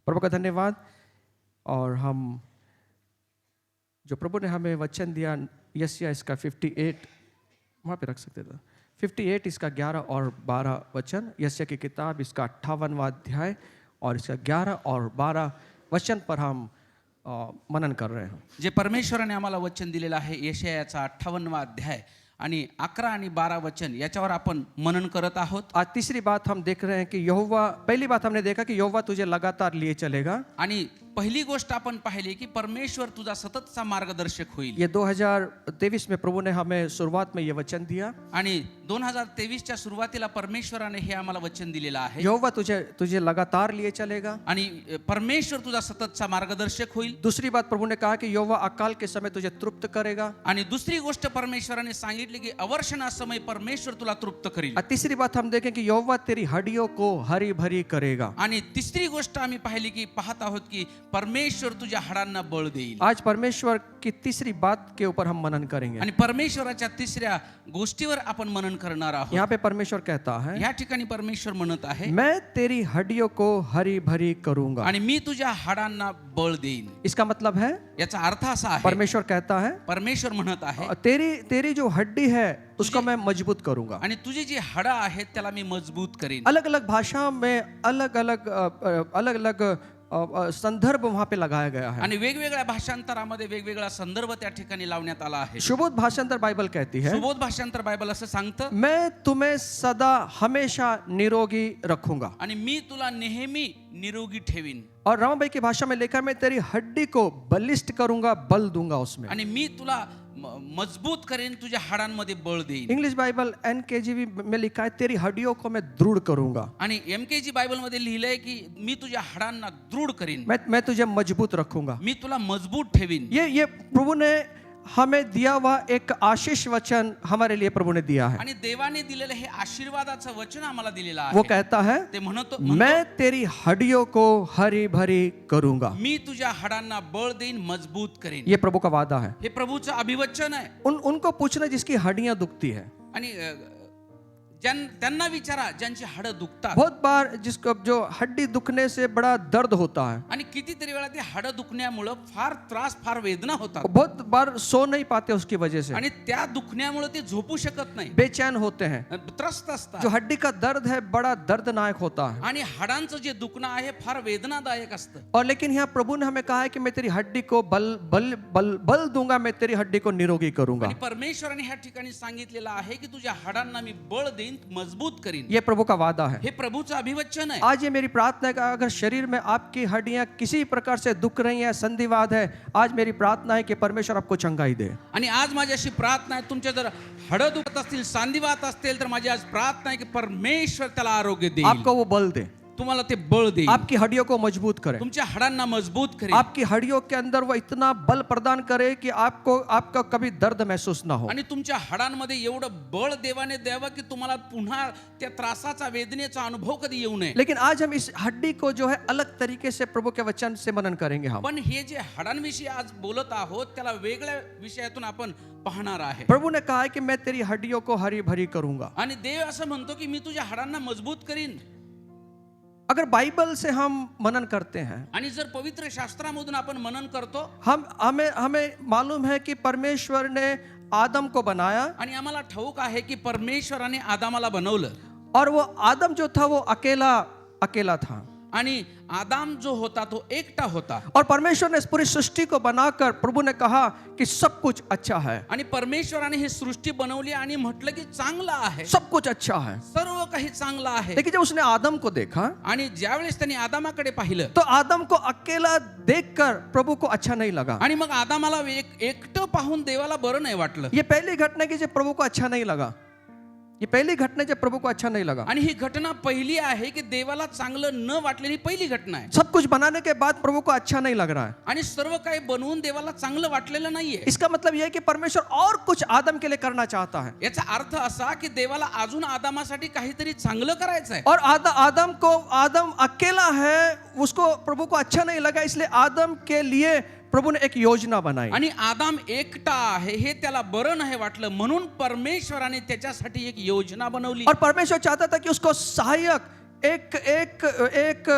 प्रभु का धन्यवाद। और हम जो प्रभु ने हमें वचन दिया, यशायाह इसका 58 वहाँ पे रख सकते थे, 58 इसका 11 और 12 वचन, यशायाह की किताब इसका 58वां अध्याय और इसका 11 और 12 वचन पर हम मनन कर रहे हैं। जे परमेश्वराने आम्हाला वचन दिलेलं आहे यशायाचा 58वां अध्याय आणि 11 आणि 12 वचन याच्यावर आपण मनन करत आहोत। आज तीसरी बात हम देख रहे हैं कि यहोवा, पहली बात हमने देखा कि यहोवा तुझे लगातार लिए चलेगा। आणि पहिली गोष्ट आपण पाहिली की परमेश्वर तुझा सततचा मार्गदर्शक होईल। ये 2023 में प्रभु ने हमें शुरुआत में ये वचन दिया आणि 2023च्या सुरुवातीला परमेश्वराने हे आम्हाला वचन दिलेलं आहे। यहोवा तुझे लगातार लिए चलेगा आणि परमेश्वर तुझा सततचा मार्गदर्शक होईल। दूसरी बात प्रभु ने कहा कि यहोवा अकाल के समय तुझे तृप्त करेगा। आणि दुसरी गोष्ट परमेश्वराने सांगितली की अवर्षणा समय परमेश्वर तुला तृप्त करेल। और तीसरी बात हम देखें कि यहोवा तेरी हड्डियों को हरी भरी करेगा। आणि तिसरी गोष्ट आम्ही पाहिली की पाहत आहोत की परमेश्वर तुझ्या हाडांना बळ देईल। आज परमेश्वर की तीसरी बात के ऊपर हम मनन करेंगे। आणि परमेश्वराच्या तिसऱ्या गोष्टीवर आपण मनन करणार आहोत। यहाँ पे परमेश्वर कहता है, या ठिकाणी परमेश्वर म्हणत आहे, मैं तेरी हड्डियों को हरी भरी करूंगा। आणि मी तुझ्या हाडांना बळ देईन। इसका मतलब है, याचा अर्थ असा आहे, परमेश्वर कहता है, परमेश्वर म्हणत आहे, तेरी जो हड्डी है उसको मैं मजबूत करूंगा। आणि तुझी जी हाडं आहेत त्याला मी मजबूत करीन। अलग अलग भाषा में अलग अलग संदर्भ वहां पे लगाया गया है। आणि वेगवेगळ्या भाषांतरामध्ये वेगवेगळा संदर्भ त्या ठिकाणी लावण्यात आला आहे। सुबोध भाषांतर बाइबल कहती है, सुबोध भाषांतर बायबल असं सांगतं, मैं तुम्हें सदा हमेशा निरोगी रखूंगा। आणि मी तुला नेहमी निरोगी ठेवीन। और रमाबाई की भाषा में लिखा है, मैं तेरी हड्डी को बलिष्ठ करूंगा, बल दूंगा उसमें। आणि मी तुला मजबूत करेन, तुझ्या हाडांमध्ये बळ देईन। इंग्लिश बाइबल NKJV में लिखा है, तेरी हड्डियों को मैं दृढ़ करूंगा। आणि MKG बायबल मध्ये लिहिलंय की मी तुझ्या हाडांना दृढ करीन, मैं तुझे मजबूत रखूंगा। मी तुला मजबूत ठेवीन। ये प्रभु ने हमें दिया हुआ एक आशीष वचन हमारे लिए प्रभु ने दिया है। आणि देवाने दिलेलं हे आशीर्वादाचं वचन आम्हाला दिलेलं आहे। वो कहता है, ते म्हणतो, मैं तेरी हड्डियों को हरी भरी करूंगा। मी तुझ्या हाडांना बळ देईन, मजबूत करेन। ये प्रभु का वादा है। हे प्रभूचं अभिवचन आहे। उनको पूछना जिसकी हड्डियां दुखती है। आणि त्यांना विचारा ज्यांची हाडं दुखतात। बहुत बार जिसको जो हड्डी दुखने से बड़ा दर्द होता है, आणि कितीतरी वेळा ते हाडं दुखण्यामुळे फार त्रास, फार वेदना होतात। बहुत बार सो नहीं पाते उसकी वजह से, आणि त्या दुखण्यामुळे ते झोपू शकत नाही, बेचैन होते हैं। त्रस्त असतात। जो हड्डी का दर्द है बड़ा दर्दनाक होता है। आणि हाडांचं जे दुखणं आहे फार वेदनादायक असतं। और लेकिन यहाँ प्रभु ने हमें कहा है कि मैं तेरी हड्डी को बल बल बल बल दूंगा, मैं तेरी हड्डी को निरोगी करूंगा। आणि परमेश्वराने ह्या ठिकाणी सांगितलेलं आहे की तुझ्या हाडांना मी बळ देईन, मजबूत करीन। ये प्रभु का वादा है। हे प्रभूचं अभिवचन आहे। आज ये मेरी प्रार्थना है कि अगर शरीर में आपकी हड्डियां किसी प्रकार से दुख रही हैं, संधिवात है, आज मेरी प्रार्थना है कि परमेश्वर आपको चंगाई दे। आणि आज माझी अशी प्रार्थना आहे, तुमच्या जर हाडं दुखत असतील, सांधिवात असतील, तर माझी आज प्रार्थना आहे की परमेश्वर त्याला आरोग्य देईल, आपको वो बल दे, तुम्हाला ते बळ देईल, आपकी हड्डियों को मजबूत करे, तुमच्या हाडांना मजबूत करेल, आपकी हड्डियों के अंदर वो इतना बल प्रदान करे कि आपका कभी दर्द महसूस ना हो। आणि तुमच्या हाडांमध्ये एवढं बळ देवाने द्यावं की तुम्हाला पुन्हा त्या त्रासाचा, वेदनेचा अनुभव कधी येऊ नये। लेकिन आज हम इस हड्डी को जो है अलग तरीके से प्रभु के वचन से मनन करेंगे। हम पण हे जे हाडांविषयी आज बोलत आहोत त्याला वेगळ्या विषयातून आपण पाहणार आहे। प्रभु ने कहा है कि मैं तेरी हड्डियों को हरी भरी करूंगा। आणि देव असं म्हणतो की मी तुझ्या हाडांना मजबूत करीन। अगर बाइबल से हम मनन करते हैं, आणि जर पवित्र शास्त्रामधून आपण मनन करतो, हमें मालूम है कि परमेश्वर ने आदम को बनाया, आणि आम्हाला ठाऊक आहे की परमेश्वराने आदामाला बनवलं, और वो आदम जो था वो अकेला था, आणि आदाम जो होता तो एकटा होता। और परमेश्वर ने इस पूरी सृष्टि को बनाकर प्रभु ने कहा कि सब कुछ अच्छा है। आणि परमेश्वराने ही सृष्टी बनवली आणि म्हटलं की चांगलं आहे, सब कुछ अच्छा है, सर्व काही चांगलं आहे। लेकिन जब उसने आदम को देखा, आणि ज्यावेळेस त्यांनी आदामाकडे पाहिलं, तो आदम को अकेला देखकर प्रभु को अच्छा नहीं लगा। आणि मग आदामाला एकटं पाहून देवाला बरं नाही वाटलं। ये पहली घटना की जो प्रभु को अच्छा नहीं लगा, ये पहली घटना जब प्रभु को अच्छा नहीं लगा। आणि ही घटना पहिली आहे की देवाला चांगलं न वाटलेली पहिली घटना आहे। सब कुछ बनाने के बाद प्रभु को अच्छा नहीं लग रहा है, आणि सर्व काही बनवून देवाला चांगलं वाटलेलं नाहीये। इसका मतलब यह है कि परमेश्वर और कुछ आदम के लिए करना चाहता है। याचा अर्थ असा की देवाला अजून आदामासाठी काहीतरी चांगलं करायचं आहे। और आदम अकेला है, उसको प्रभु को अच्छा नहीं लगा, इसलिए आदम के लिए प्रभु ने एक योजना बनाई। आणि आदाम एकटा आहे हे त्याला बरं नाही वाटलं, म्हणून परमेश्वराने त्याच्यासाठी एक योजना बनवली। और परमेश्वर चाहता था कि उसको सहायक एक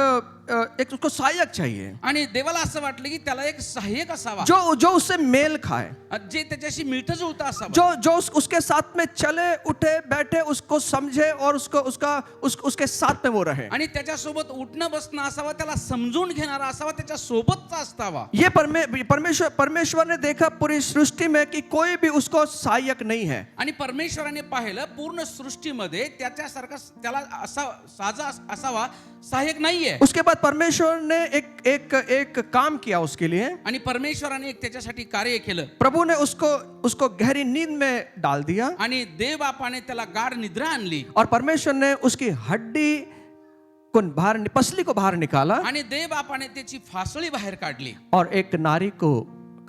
एक उसको सहायक चाहिए आणि देवाला असं वाटलं की त्याला एक सहाय्यक असावा, जो जो उससे मेल खाए, जे त्याच्याशी मिळतं जुळतं असावा, उसके साथ में चले उठे बैठे, उसको समझे और उसके साथ में वो रहे। आणि त्याच्यासोबत उठणं बसणं असावा, त्याला समजून घेणारा असावा, त्याच्या सोबतचा असावा. ये परमेश्वर ने देखा पूरी सृष्टि में कि कोई भी उसको सहायक नहीं है। आणि परमेश्वराने पाहिलं पूर्ण सृष्टीमध्ये त्याच्यासारखा त्याला साजा असावा सहाय्यक नाहीये. उसके बाद परमेश्वर ने एक काम किया उसके लिए, आणि परमेश्वराने एक त्याच्यासाठी कार्य केलं. प्रभु ने उसको गहरी नींद में डाल दिया आणि देव बापाने त्याला गाढ निद्रा आणली. और परमेश्वर ने उसकी हड्डी को पसली को बाहर निकाला आणि देव बापाने त्याची फासळी बाहेर काढली और एक नारी को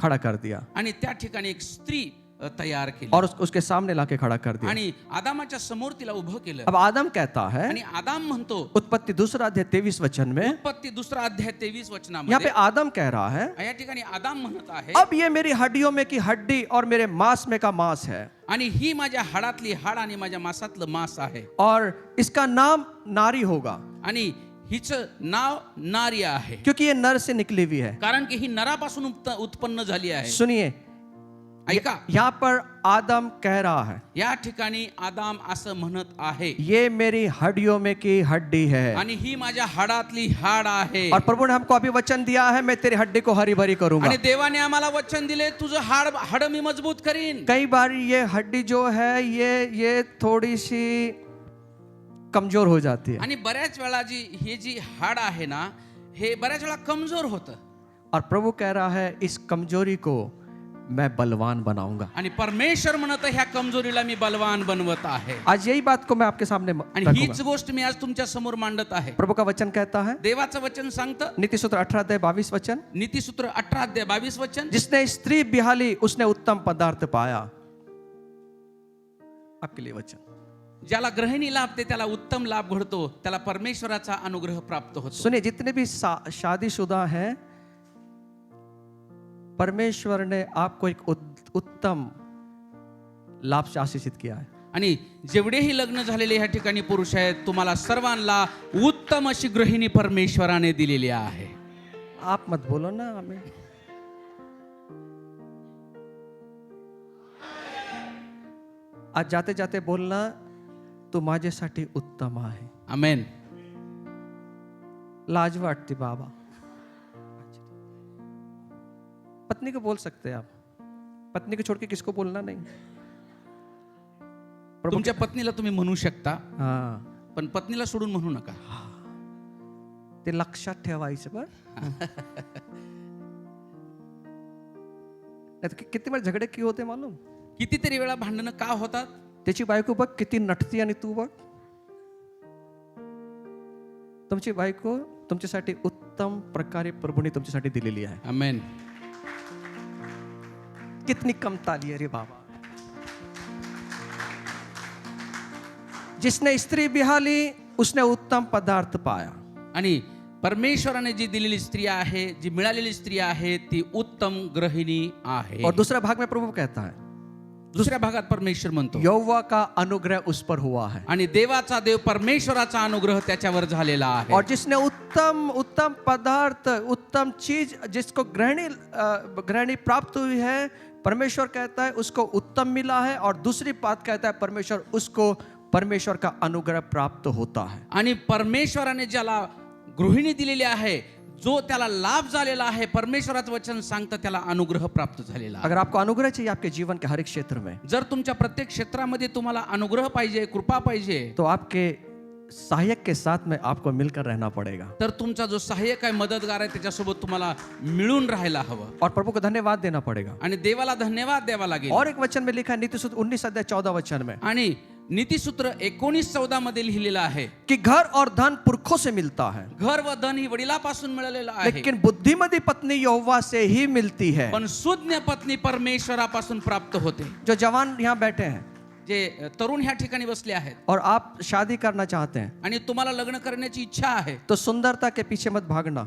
खड़ा कर दिया आणि त्या ठिकाणी एक स्त्री तयार केली और उसके सामने लाके खड़ा कर दिया। आणि आदामाच्या समोर तिला उभं केलं. अब आदम कहता है, आणि आदाम म्हणतो, उत्पत्ति 2 अध्याय 23 वचन में, उत्पत्ति 2 अध्याय 23 यहाँ वचनामध्ये पे आदम कह रहा है, या ठिकाणी आदाम म्हणत आहे, अब ये मेरी हड्डियों में की हड्डी और मेरे मांस में का मांस है आणि ही माझ्या हाडातली हाड आणि माझ्या मांसातलं मांस आहे और इसका नाम नारी होगा आणि हिचं नाव नारी आहे, क्योंकि ये नर से निकली हुई है। कारण की ही नरापासून उत्पन्न झाली आहे. सुनिए, ऐका, यहाँ पर आदम कह रहा है, या ठिकाणी आदाम असं म्हणत आहे, ये मेरी हड्डियों में की हड्डी है आणि ही माझ्या हाडातली हाड आहे. और प्रभु ने हमको अभी वचन दिया है, मैं तेरी हड्डी को हरी भरी करूंगा। आणि देवाने आम्हाला वचन दिले, तुझं हाड मी मजबूत करीन. कई बार ये हड्डी जो है ये थोड़ी सी कमजोर हो जाती है आणि बऱ्याच वेळा हे जी हाड आहे ना, हे बऱ्याच वेळा कमजोर होतं. और प्रभु कह रहा है, इस कमजोरी को मैं बलवान बनाऊंगा। आणि परमेश्वर म्हणत ह्या कमजोरीला मी बलवान बनवत आहे. आज यही बात को मैं आपके सामने आणि रखूंगा। हीच गोष्ट मी आज तुमच्या समोर मांडत आहे. प्रभु का वचन कहता है, देवाचं वचन सांगतं, नीतिसूत्र 18 अध्याय 22 वचन, नीतिसूत्र 18 अध्याय 22 वचन, जिसने स्त्री बिहाली उसने उत्तम पदार्थ पाया। आपके लिए वचन, ज्याला ग्रहिणी लाभते त्याला उत्तम लाभ घडतो, त्याला परमेश्वराचा अनुग्रह प्राप्त होतो. सुनिए, जितने भी शादीशुदा हैं, परमेश्वर ने आपको एक उत्तम लाभ से आशीषित किया है। आणि जेवढेही लग्न झालेले ह्या ठिकाणी पुरुष आहेत, तुम्हाला सर्वांना उत्तम अशी गृहिणी परमेश्वराने दिलेली आहे. आप मत बोलो ना हमें। आज जाते जाते बोलना, तू माझ्यासाठी उत्तम आहे. आमेन. लाज वाटती बाबा। पत्नी को बोल सकते हैं आप, पत्नी को छोड़ के किसको बोलना नहीं। तुमच्या पत्नीला तुम्ही म्हणू शकता, हाँ, पण पत्नीला सोडून म्हणू नका. ते लक्षात ठेवायचं बरं. नाही तर किती वेळ झगडे की होते मालूम. कितीतरी वेळा भांडणं का होतात. त्याची बायको बघ किती नटती आणि तू बघ. तुमची बायको तुमच्यासाठी उत्तम प्रकारे प्रभूने तुमच्यासाठी दिलेली आहे. आमेन. कितनी कम ताली है रे बाबा. जिसने स्त्री बिहाली उसने उत्तम पदार्थ पाया. आणि परमेश्वराने जी दिलेली स्त्री आहे, जी मिळालेली स्त्री आहे, ती उत्तम गृहिणी आहे. और दूसरे भाग में प्रभु कहता है, दुसऱ्या भागात परमेश्वर म्हणतो, यहोवा का अनुग्रह उस पर हुआ है. आणि देवाचा देव परमेश्वराचा अनुग्रह त्याच्यावर झालेला आहे. और जिसने उत्तम पदार्थ, उत्तम चीज जिसको ग्रहणी प्राप्त हुई है, परमेश्वर कहता है उसको उत्तम मिला है. और दूसरी बात कहता है परमेश्वर का अनुग्रह प्राप्त होता है. आणि परमेश्वराने ज्याला गृहिणी दिलेली आहे, जो त्याला लाभ झालेला आहे, परमेश्वराचं वचन सांगतं त्याला अनुग्रह प्राप्त झालेला आहे. अगर आपको अनुग्रह चाहिए आपके जीवन के हर एक क्षेत्र में, जर तुमच्या प्रत्येक क्षेत्रामध्ये तुम्हाला अनुग्रह पाहिजे, कृपा पाहिजे, तो आपके सहायक के साथ में आपको मिलकर रहना पड़ेगा. तर तुमचा जो सहाय्यक आहे, मदतगार आहे, त्याच्यासोबत तुम्हाला मिळून राहायला हवं. और प्रभु को धन्यवाद देना पड़ेगा. आणि देवाला धन्यवाद द्यावा लागेल. और एक वचन में लिखा है, नीतिसूत्र 19 अध्याय 14 वचन में, आणि नीतिसूत्र 19:14 मध्ये लिहिलेलं आहे कि घर और धन पुरखों से मिलता है, घर व धन ही वडिलापासून मिळालेलं आहे, लेकिन बुद्धिमती पत्नी यहोवा से ही मिलती है. पण सुज्ञ पत्नी परमेश्वरापासून प्राप्त होते. जो जवान यहाँ बैठे हैं, जे तरुण ह्या ठिकाणी बसले आहेत और आप शादी करना चाहते हैं, आणि तुम्हाला लग्न करण्याची इच्छा आहे, तो सुंदरता के पीछे मत भागना.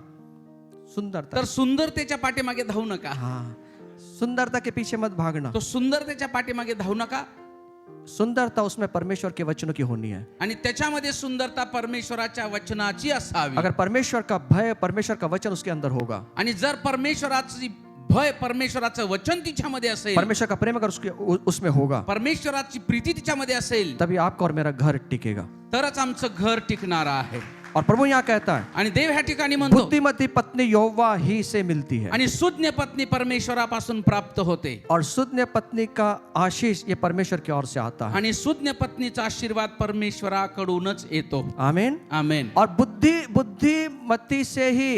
सुंदरता, तर सुंदरतेच्या पाठीमागे धावू नका. हाँ, सुंदरता के पीछे मत भागना. तो सुंदरतेच्या पाठीमागे धावू नका. सुंदरता उसमें परमेश्वर के वचनों की होनी है। आणि त्याच्यामध्ये सुंदरता परमेश्वराच्या वचनाची असावी. अगर परमेश्वर का भय, परमेश्वर का वचन उसके अंदर होगा, आणि जर परमेश्वराची भय, परमेश्वराचं वचन तिच्यामध्ये असेल, परमेश्वर का प्रेम अगर उसमें होगा, परमेश्वराची प्रीती तिच्यामध्ये असेल, तभी आपका और मेरा घर टिकेगा। तरच आमचं घर टिकणार आहे. और प्रभु यहाँ कहता है, आणि देव ह्या ठिकाणी म्हणतो, बुद्धिमती पत्नी यहोवा ही से मिलती है, आणि सुज्ञ पत्नी परमेश्वरापासून प्राप्त होते. और सुज्ञ पत्नी का आशीष ये परमेश्वर की ओर से आता है। आणि सुज्ञ पत्नीचा आशीर्वाद परमेश्वराकडूनच येतो. आमीन। आमेन. और बुद्धिमती से ही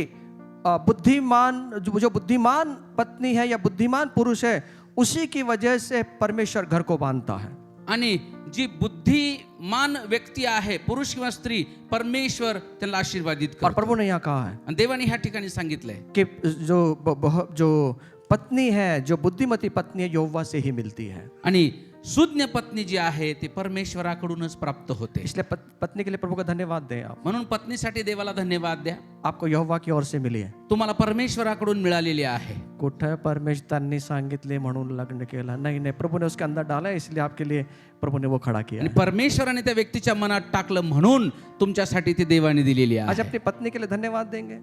बुद्धिमान, जो बुद्धिमान पत्नी है या बुद्धिमान पुरुष है, उसी की वजह से परमेश्वर घर को बांधता है। आणि जी बुद्धिमान व्यक्ती आहे, पुरुष किंवा स्त्री, परमेश्वर त्यांना आशीर्वादित और करतो. प्रभु ने यहाँ कहा है आणि देवाने ह्या ठिकाणी सांगितलंय कि जो पत्नी है, जो बुद्धिमती पत्नी है, यहोवा से ही मिलती है। आणि सुज्ञ पत्नी जी आहे ती परमेश्वराकडूनच प्राप्त होते. इसलिए पत्नी के लिए प्रभु का धन्यवाद दें आप। म्हणून पत्नीसाठी देवाला धन्यवाद द्या. आपको यहोवा की ओर से मिली है। तुम्हाला परमेश्वराकडून मिळालेली आहे. कुठे परमेश्वरांनी सांगितले म्हणून लग्न केला, नहीं नहीं, प्रभु ने उसके अंदर डाला है, इसलिए आपके लिए प्रभु ने वो खड़ा किया आणि है। परमेश्वराने त्या व्यक्तीच्या मनात टाकलं म्हणून तुमच्यासाठी ती देवाने दिलेली आज आहे. अपनी पत्नी के लिए धन्यवाद देंगे।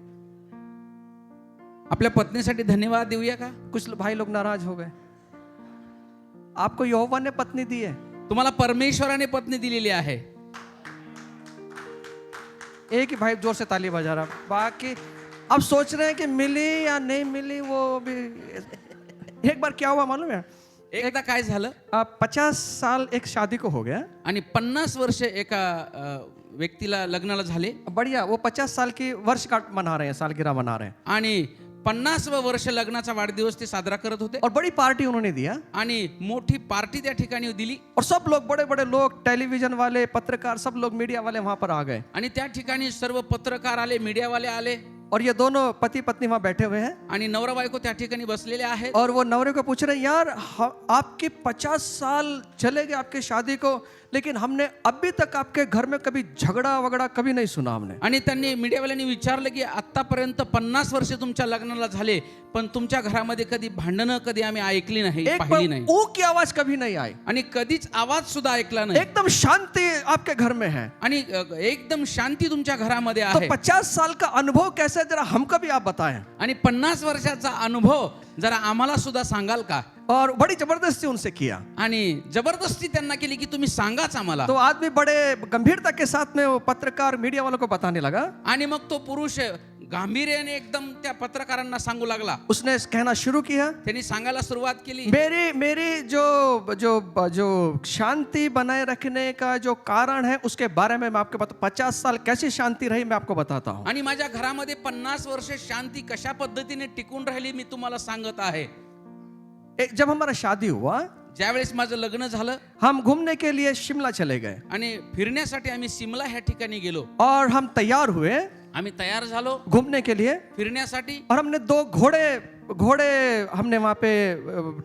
आपल्या पत्नीसाठी धन्यवाद देऊया का? कुछ भाई लोग नाराज हो गए। आपको यहोवा ने पत्नी दी है, तुम्हाला परमेश्वराने पत्नी दिलेली आहे. एक ही भाई जोर से ताली बजा रहा, बाकी अब सोच रहे हैं कि मिली या नहीं मिली, वो भी। एक बार क्या हुआ मालूम है, एकदा काय झालं, 50 साल एक शादी को हो गया, आणि 50 वर्ष एका व्यक्तीला लग्नाला झाले, बढ़िया, वो 50 साल की वर्षगांठ मना रहे हैं, सालगिरह मना रहे हैं, आणि 50व वर्ष लग्नाचा वाढदिवस ते साजरा करत होते. और बड़ी पार्टी उन्होंने दिया, आणि मोठी पार्टी त्या ठिकाणी दिली. और सब लोग, बड़े बड़े लोग, टेलीविजन वाले, पत्रकार, सब लोग, मीडिया वाले वहां पर आ गए, आणि त्या ठिकाणी सर्व पत्रकार आले, मीडियावाले आले, और ये दोनों पति पत्नी वहां बैठे हुए हैं, आणि नवरा बायको त्या ठिकाणी बसलेले आहेत. और वो नवरे को पूछ रहे हैं, यार आपके 50 साल चले गए आपके शादी को, लेकिन हमने अभी तक आपके घर में कभी झगड़ा वगड़ा कभी नहीं सुना हमने। आणि त्यांनी मीडियावाल्यांनी विचारलं की आतापर्यंत 50 वर्ष तुमच्या लग्नाला झाले, पण तुमच्या घरामध्ये कधी भांडणं कधी आम्ही ऐकली नाही, एक पाहिली नाही, ऊ की आवाज कभी नहीं आई, आणि कधीच आवाज सुद्धा ऐकला नाही, एकदम शांति आपके घर में है, आणि एकदम शांती तुमच्या घरामध्ये तो आहे. 50 साल का अनुभव कैसा है, जरा हमको भी आप बताएं। आणि 50 वर्षाचा अनुभव जरा आम्हाला सुद्धा सांगाल का? और बड़ी जबरदस्ती उनसे किया, आणि जबरदस्ती त्यांना केली की तुम्ही सांगाच आम्हाला. तो आदमी बड़े गंभीरता के साथ में वो पत्रकार मीडिया वालों को बताने लगा। आणि मग तो पुरुष गांभीर्याने एकदम त्या पत्रकारांना सांगू लागला. उसने कहना शुरू किया, त्यांनी सांगायला सुरुवात केली, मेरी जो शांति बनाए रखने का जो कारण है उसके बारे में मैं आपको बता, 50 साल कैसी शांति रही मैं आपको बताता हूँ। आणि माझ्या घरामध्ये 50 वर्ष शांती कशा पद्धतीने टिकून राहिली मी तुम्हाला सांगत आहे. जब हमारा शादी हुआ, ज्यावेळेस माझं लग्न झालं, हम घूमने के लिए शिमला चले गए, आणि फिरण्यासाठी आम्ही सिमला ह्या ठिकाणी गेलो. और हम तैयार हुए आम्ही तयार झालो घूमने के लिए, फिरण्यासाठी, और हमने 2 घोड़े हमने वहां पे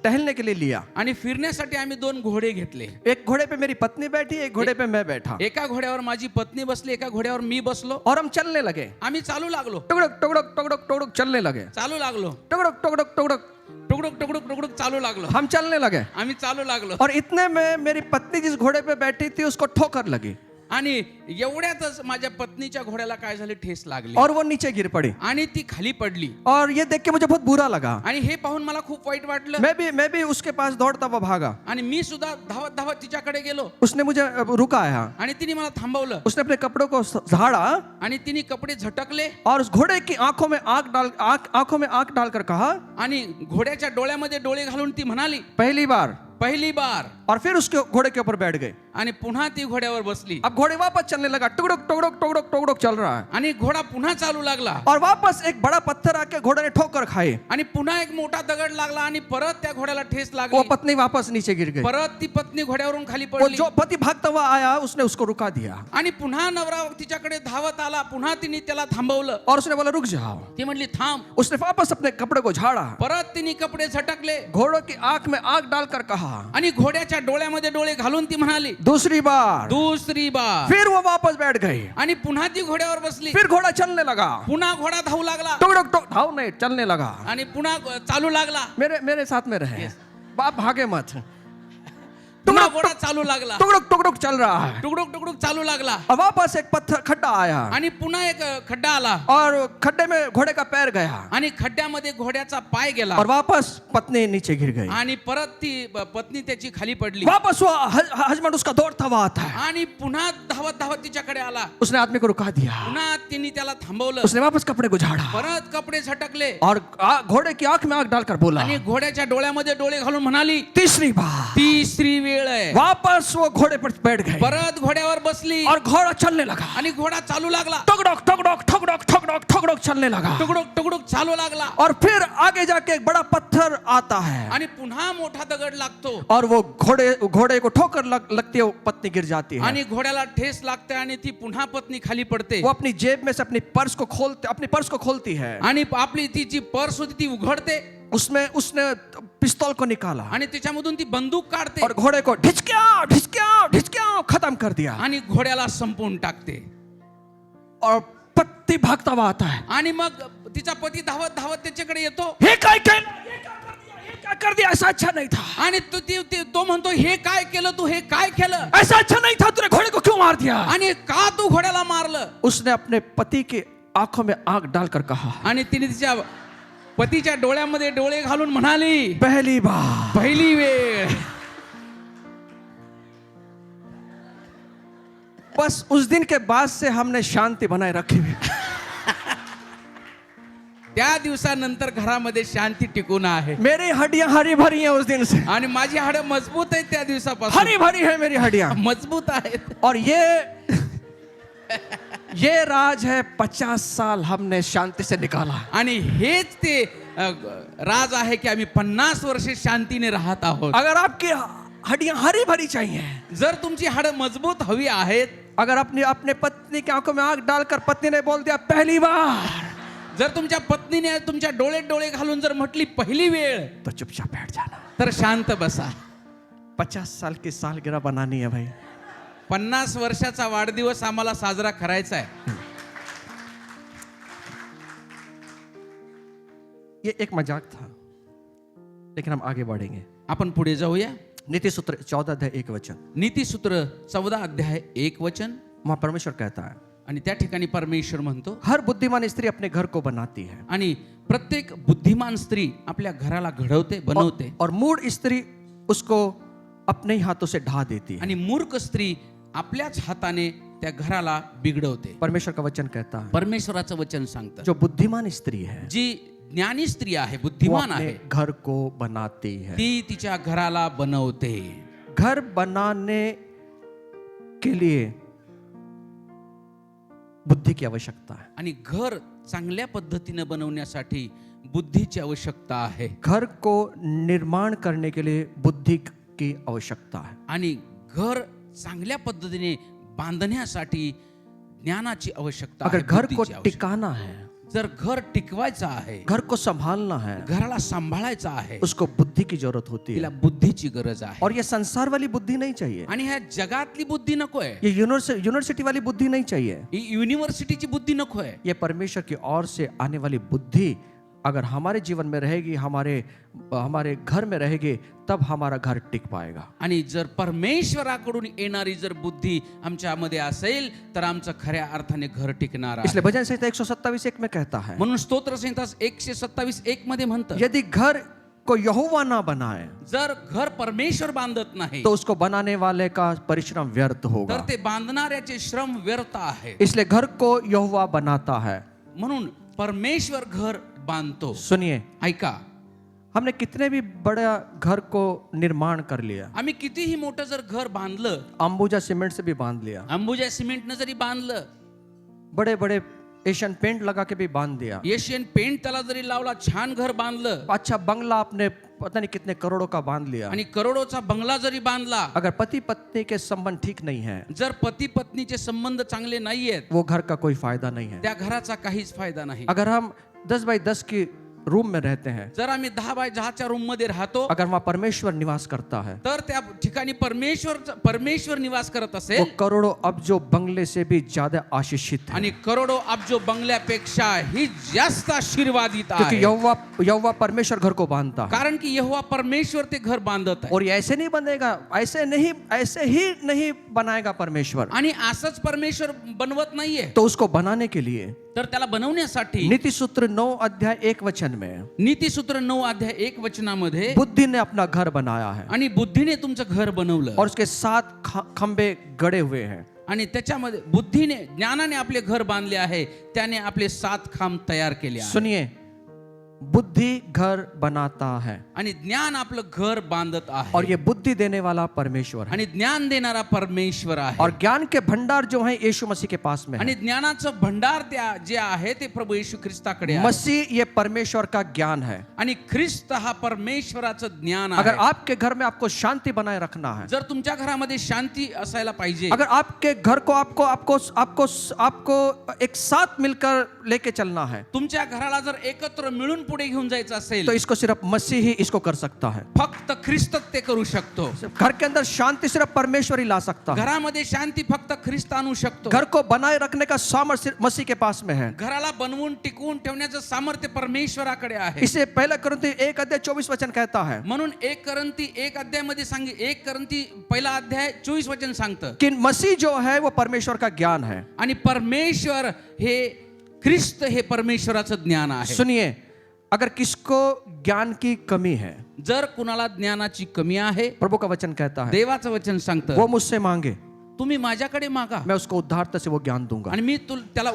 टहलने के लिए लिया। आणि फिरण्यासाठी आम्ही 2 घोडे घेतले. एक घोड़े पे मेरी पत्नी बैठी, एक घोड़े पे मैं बैठा, एका घोड्यावर माझी पत्नी बसली, एका घोड्यावर मी बसलो, और हम चलने लगे, आम्ही चालू लागलो, टुकड़ुक टुकड़ुक टुकड़ुक टुकड़ुक चलने लगे, चालू लागलो, टुकड़ुक टुकड़ुक टुकड़ुक टुकडुक टुकडुक टुकडुक चालू लागलो, हम चलने लगे, आम्ही चालू लागलो. और इतने में मेरी पत्नी जिस घोड़े पे बैठी थी उसको ठोकर लगी, आणि एवढ्यातच माझ्या पत्नीच्या घोड्याला काय झाले, ठेस लागली, और वो नीचे गिर पड़ी, आणि ती खाली पडली. और ये देख के मुझे बहुत बुरा लगा, आणि हे पाहून मला खूप वाईट वाटलं. मैं भी उसके पास दौड़ता हुआ भागा, आणि मी सुद्धा धावत धावत तिच्याकडे गेलो, उसने मुझे रुकाया, आणि तिने मला थांबवलं, उसने अपने कपड़ों को झाड़ा, आणि तिने कपडे झटकले, और उस घोड़े की आंखों में आंख डालकर कहा, आणि घोड्याच्या डोळ्यामध्ये डोळे घालून ती म्हणाली, पहली बार, और फिर उसके घोड़े के ऊपर बैठ गए, आणि पुन्हा ती घोड्यावर बसली. अब घोड़े वापस चलने लगा, टुकड़ुक टुकड़ुक टुकड़ुक टुकड़ुक चल रहा है, आणि घोडा पुन्हा चालू लागला, और वापस एक बड़ा पत्थर आके घोड़े ने ठोकर खाई, आणि पुन्हा एक मोठा दगड लागला, आणि परत त्या घोड्याला ठेस वो लागली, पत्नी वापस नीचे गिर गई, परत ती पत्नी घोड्यावरून खाली वो पडली, जो पति भागता हुआ आया उसने उसको रुका दिया, आणि पुन्हा नवरा तिच्याकडे धावत आला, पुन्हा तिने त्याला थांबवलं, और उसने बोला रुक जाओ, ती म्हणली थांब, उसने वापस अपने कपड़े को झाड़ा, परत तिने कपडे झटकले, घोड़ों की आंख में आंख डालकर कहा, आणि घोड्याच्या डोळ्यामध्ये डोळे घालून ती म्हणाली, दूसरी बार, फिर वो वापस बैठ गई, आणि पुन्हा ती घोड्यावर बसली, फिर घोड़ा चलने लगा, पुन्हा घोडा धावू लागला, टुकड़ुक टुक धाव नहीं चलने लगा, आणि पुन्हा चालू लागला, मेरे साथ में रहे, आप भागे मत, पुन्हा घोडा चालू लागला, टुकड़ुक टुकड़ुक चल रहा है। टुकडुक टुकडुक चालू लागला और वापस एक पत्थर खड्डा आया आणि पुन्हा एक खड्डा आला और खड्डे में घोड़े का पैर गया आणि खड्ड्यामध्ये घोड्याचा पाय गेला और वापस पत्नी नीचे गिर गई। आणि परत ती पत्नी त्याची खाली पडली वापस वो हजबंड उसका दौड़ता हुआ आता है। आणि पुन्हा धावत धावत तिच्याकडे आला, उसने आदमी को रुका दिया, पुन्हा तिने त्याला थांबवलं, उसने वापस कपड़े को झाड़ा परत कपडे झटकले और घोड़े की आंख में आंख डालकर बोला, आणि घोड्याच्या डोळ्यामध्ये डोळे घालून म्हणाली, तीसरी बार। तिसरी वेळ आहे। वापस वो घोड़े पर बैठ गए परत घोड्यावर बसली और घोड़ा चलने लगा। आणि घोडा चालू लागला, ठुकड़ुक ठुकड़ुक ठुकड़ुक ठुकड़ुक ठुकड़ुक चलने लगा टुकडुक टुकडुक चालू लागला और फिर आगे जाके एक बड़ा पत्थर आता है आणि पुन्हा मोठा दगड लागतो और वो घोड़े को ठोकर लगती है, पत्नी गिर जाती है। आणि घोड्याला ठेस लागते आणि ती पुन्हा पत्नी खाली पडते वो अपनी जेब में से अपनी पर्स को खोलती है आणि आपली ती जी पर्स होती ती उघडते उसमें उसने पिस्तौल को निकाला आणि त्याच्यामधून ती बंदूक काढते और घोड़े को ढिचक्या ढिचक्या ढिचक्या खत्म कर दिया आणि घोड्याला संपवून टाकते और पत्नी भागता हुआ आता है। आणि मग तिचा पती धावत धावत त्याच्याकडे येतो हे काय केलं, हे क्या कर दिया, ऐसा अच्छा नहीं था, आणि तो म्हणतो, हे काय केलं तू, हे काय केलं, ऐसा अच्छा नहीं था, तूने घोड़े को क्यों मार दिया। आणि का तू घोड्याला मारलं। उसने अपने पति की आंखों में आंख डालकर कहा, आणि तिने तिच्या पतीच्या डोळ्यामध्ये डोळे घालून म्हणाली, पहली बार। पहिली वेळ। बस उस दिन के बाद से हमने शांति बनाए रखी हुई। त्या दिवसानंतर घरामध्ये शांती टिकून आहे मेरी हड्डियां हरी भरी हैं उस दिन से, आणि माझी हाडं मजबूत आहेत त्या दिवसापासून, हरी भरी है मेरी हड्डियां मजबूत आहेत। और ये राज है 50 साल हमने शांति से निकाला। आणि हेच ते राज आहे की आम्ही 50 वर्षे शांतीने राहत आहोत। अगर आपकी हड्डियां हरी भरी चाहिए, जर तुमची हाडं मजबूत हवी आहेत, अगर अपने पत्नी की आंखों में आंख डालकर पत्नी ने बोल दिया पहली बार, जर तुमच्या पत्नीने तुमच्या डोळे डोळे घालून जर म्हटली पहिली वेळ, तो चुपचाप बैठ जाना। तर शांत बसा। 50 साल की सालगिरह बनानी है भाई। 50 वर्षाचा वाढदिवस आम्हाला साजरा करायचा आहे। ये एक मजाक था, लेकिन हम आगे बढ़ेंगे। आपण पुढे जाऊया। नीति सूत्र 14 अध्याय 1 वचन। नीतिसूत्र 14 अध्याय 1 वचन। वहां परमेश्वर कहता है, आणि त्या ठिकाणी परमेश्वर म्हणतो, हर बुद्धिमान स्त्री अपने घर को बनाती है आणि प्रत्येक बुद्धिमान स्त्री आपल्या घराला घडवते, बनवते, और मूढ़ स्त्री उसको अपने ही हाथों से ढा देती है। आणि मूर्ख स्त्री आपल्याच हाताने त्या घराला बिघडवते। परमेश्वर का वचन कहता है, परमेश्वराचं वचन सांगतं, जो बुद्धिमान स्त्री है जी ज्ञानी स्त्री आहे, वो बुद्धिमान अपने आहे, घर को बनाती है। ती तिच्या घराला बनवते। घर बनाने के लिए बुद्धि की आवश्यकता है। आणि घर चांगल्या पद्धतीने बनवण्यासाठी बुद्धीची आवश्यकता आहे। घर को निर्माण करने के लिए बुद्धि की आवश्यकता है। आणि घर चांगल्या पद्धतीने बांधण्यासाठी ज्ञानाची आवश्यकता आहे, अगर घर को बुद्धीची आवश्यकता टिकाना है, आहे। जर घर टिकवायचं आहे, घर को संभालना है, घराला सांभाळायचं आहे, उसको बुद्धि की जरूरत होती तिला है। बुद्धीची गरज आहे। और ये संसार वाली बुद्धि नहीं चाहिए, आणि ह्या जगातली बुद्धी नको आहे, ये यूनिवर्सिटी वाली बुद्धि नहीं चाहिए। ही युनिव्हर्सिटीची बुद्धी नको आहे। ये परमेश्वर की ओर से आने वाली बुद्धि अगर हमारे जीवन में रहेगी, हमारे घर में रहेगी, तब हमारा घर टिक पाएगा। आणि जर परमेश्वराकडून येणारी जर बुद्धी आमच्यामध्ये असेल तर आमचं खऱ्या अर्थाने घर टिकणार आहे। इसलिए भजन संहिता 127:1 में कहता है, म्हणून स्तोत्र संहिता 127:1 मध्ये म्हणतं, यदि घर को यहोवा ना बनाए जर घर परमेश्वर बांधत नाही तो उसको बनाने वाले का परिश्रम व्यर्थ तर होगा। ते बांधणाऱ्याचे श्रम व्यर्थ आहे। इसलिए घर को यहोवा बनाता है। म्हणून परमेश्वर घर बांधतो। सुनिए, ऐका, हमने कितने भी बड़ा घर को निर्माण कर लिया, आम्ही कितीही मोठं जर घर बांधलं, अंबुजा सीमेंट से भी बांध लिया, अंबुजा सिमेंटनं जरी बांधलं, बड़े बड़े एशियन पेंट लगा के भी बांध दिया, एशियन पेंट त्याला जरी लावला, छान घर बांधलं, अच्छा बंगला आपने पता नहीं कितने करोड़ों का बांध लिया, आणि करोडोचा बंगला जरी बांधला, अगर पति पत्नी के संबंध ठीक नहीं है, जर पती पत्नीचे संबंध चांगले नाहीयेत, वो घर का कोई फायदा नहीं है। त्या घराचा काहीच फायदा नाही। अगर हम 10 बाय 10 की रूम में रहते हैं, जर आम्ही 10 बाय 10च्या रूम मध्ये राहतो, अगर वहाँ परमेश्वर निवास करता है, तर त्या ठिकाणी परमेश्वर निवास करत वो असेल करोड़ों अब्जों बंगले से भी ज्यादा आशीषित है, आणि करोडो अब्जो बंगल्यापेक्षा ही जास्त आशीर्वादित क्योंकि आहे. यहोवा परमेश्वर घर को बांधता है. कारण की यहोवा परमेश्वर ते घर बांधत आहे और ये ऐसे नहीं बनेगा, ऐसे ही नहीं बनाएगा परमेश्वर. आणि असंच परमेश्वर बनवत नाहीये. तो उसको बनाने के लिए तर त्याला बनवण्यासाठी नीति सूत्र 9 अध्याय 1 वचन में नीतिसूत्र 9 अध्याय 1 वचनामध्ये बुद्धि ने अपना घर बनाया है आणि बुद्धीने तुमचं घर बनवलं और उसके 7 खंबे गड़े हुए हैं. आणि त्याच्यामध्ये बुद्धीने ज्ञानाने आपले घर बांधले आहे, त्याने आपले 7 खांब तयार केले आहे. सुनिए, बुद्धि घर बनाता है आणि ज्ञान आपलं घर बांधत आहे और ये बुद्धि देने वाला परमेश्वर है. आणि ज्ञान देणारा परमेश्वर आहे. और ज्ञान के भंडार जो है यीशु मसीह के पास में है. आणि ज्ञानाचं भंडार त्या जे आहे ते प्रभू येशू ख्रिस्ताकडे आहे. मसीह ये परमेश्वर का ज्ञान है. आणि ख्रिस्त हा परमेश्वराचं ज्ञान अगर आहे. आपके घर में आपको शांति बनाए रखना है, जर तुमच्या घरामध्ये शांती असायला पाहिजे, अगर आपके घर को आपको आपको आपको आपको एक साथ मिलकर लेके चलना है, तुमच्या घराला जर एकत्र मिळून पुढे घेऊन जायचं असेल, तो इसको सिर्फ मसीह ही इसको कर सकता है. फक्त ख्रिस्त ते करू शकतो. घर के अंदर शांति सिर्फ परमेश्वर ही ला सकता है. घरामध्ये शांती फक्त ख्रिस्त आणू शकतो. घर को बनाए रखने का सामर्थ्य मसीह के पास में है. घराला बनवून टिकवून ठेवण्याचं सामर्थ्य परमेश्वराकडे आहे. इसे 1 कोरिन्थी 1 अध्याय 24 वचन कहता है म्हणून 1 करंती 1 अध्यायामध्ये 1 करंती 1 अध्याय 24 वचन सांगतं कि मसीह जो है वो परमेश्वर का ज्ञान है. आणि परमेश्वर हे ख्रिस्त हे परमेश्वराचं ज्ञान आहे. सुनिए, अगर किसको ज्ञान की कमी है, जर कुणाला ज्ञानाची कमी आहे, प्रभु का वचन कहता है देवाचं वचन सांगतं, वो मुझसे मांगे, तुम्ही माझ्याकडे मागा मैं उसको उदारता से वो ज्ञान दूंगा. आणि मी त्याला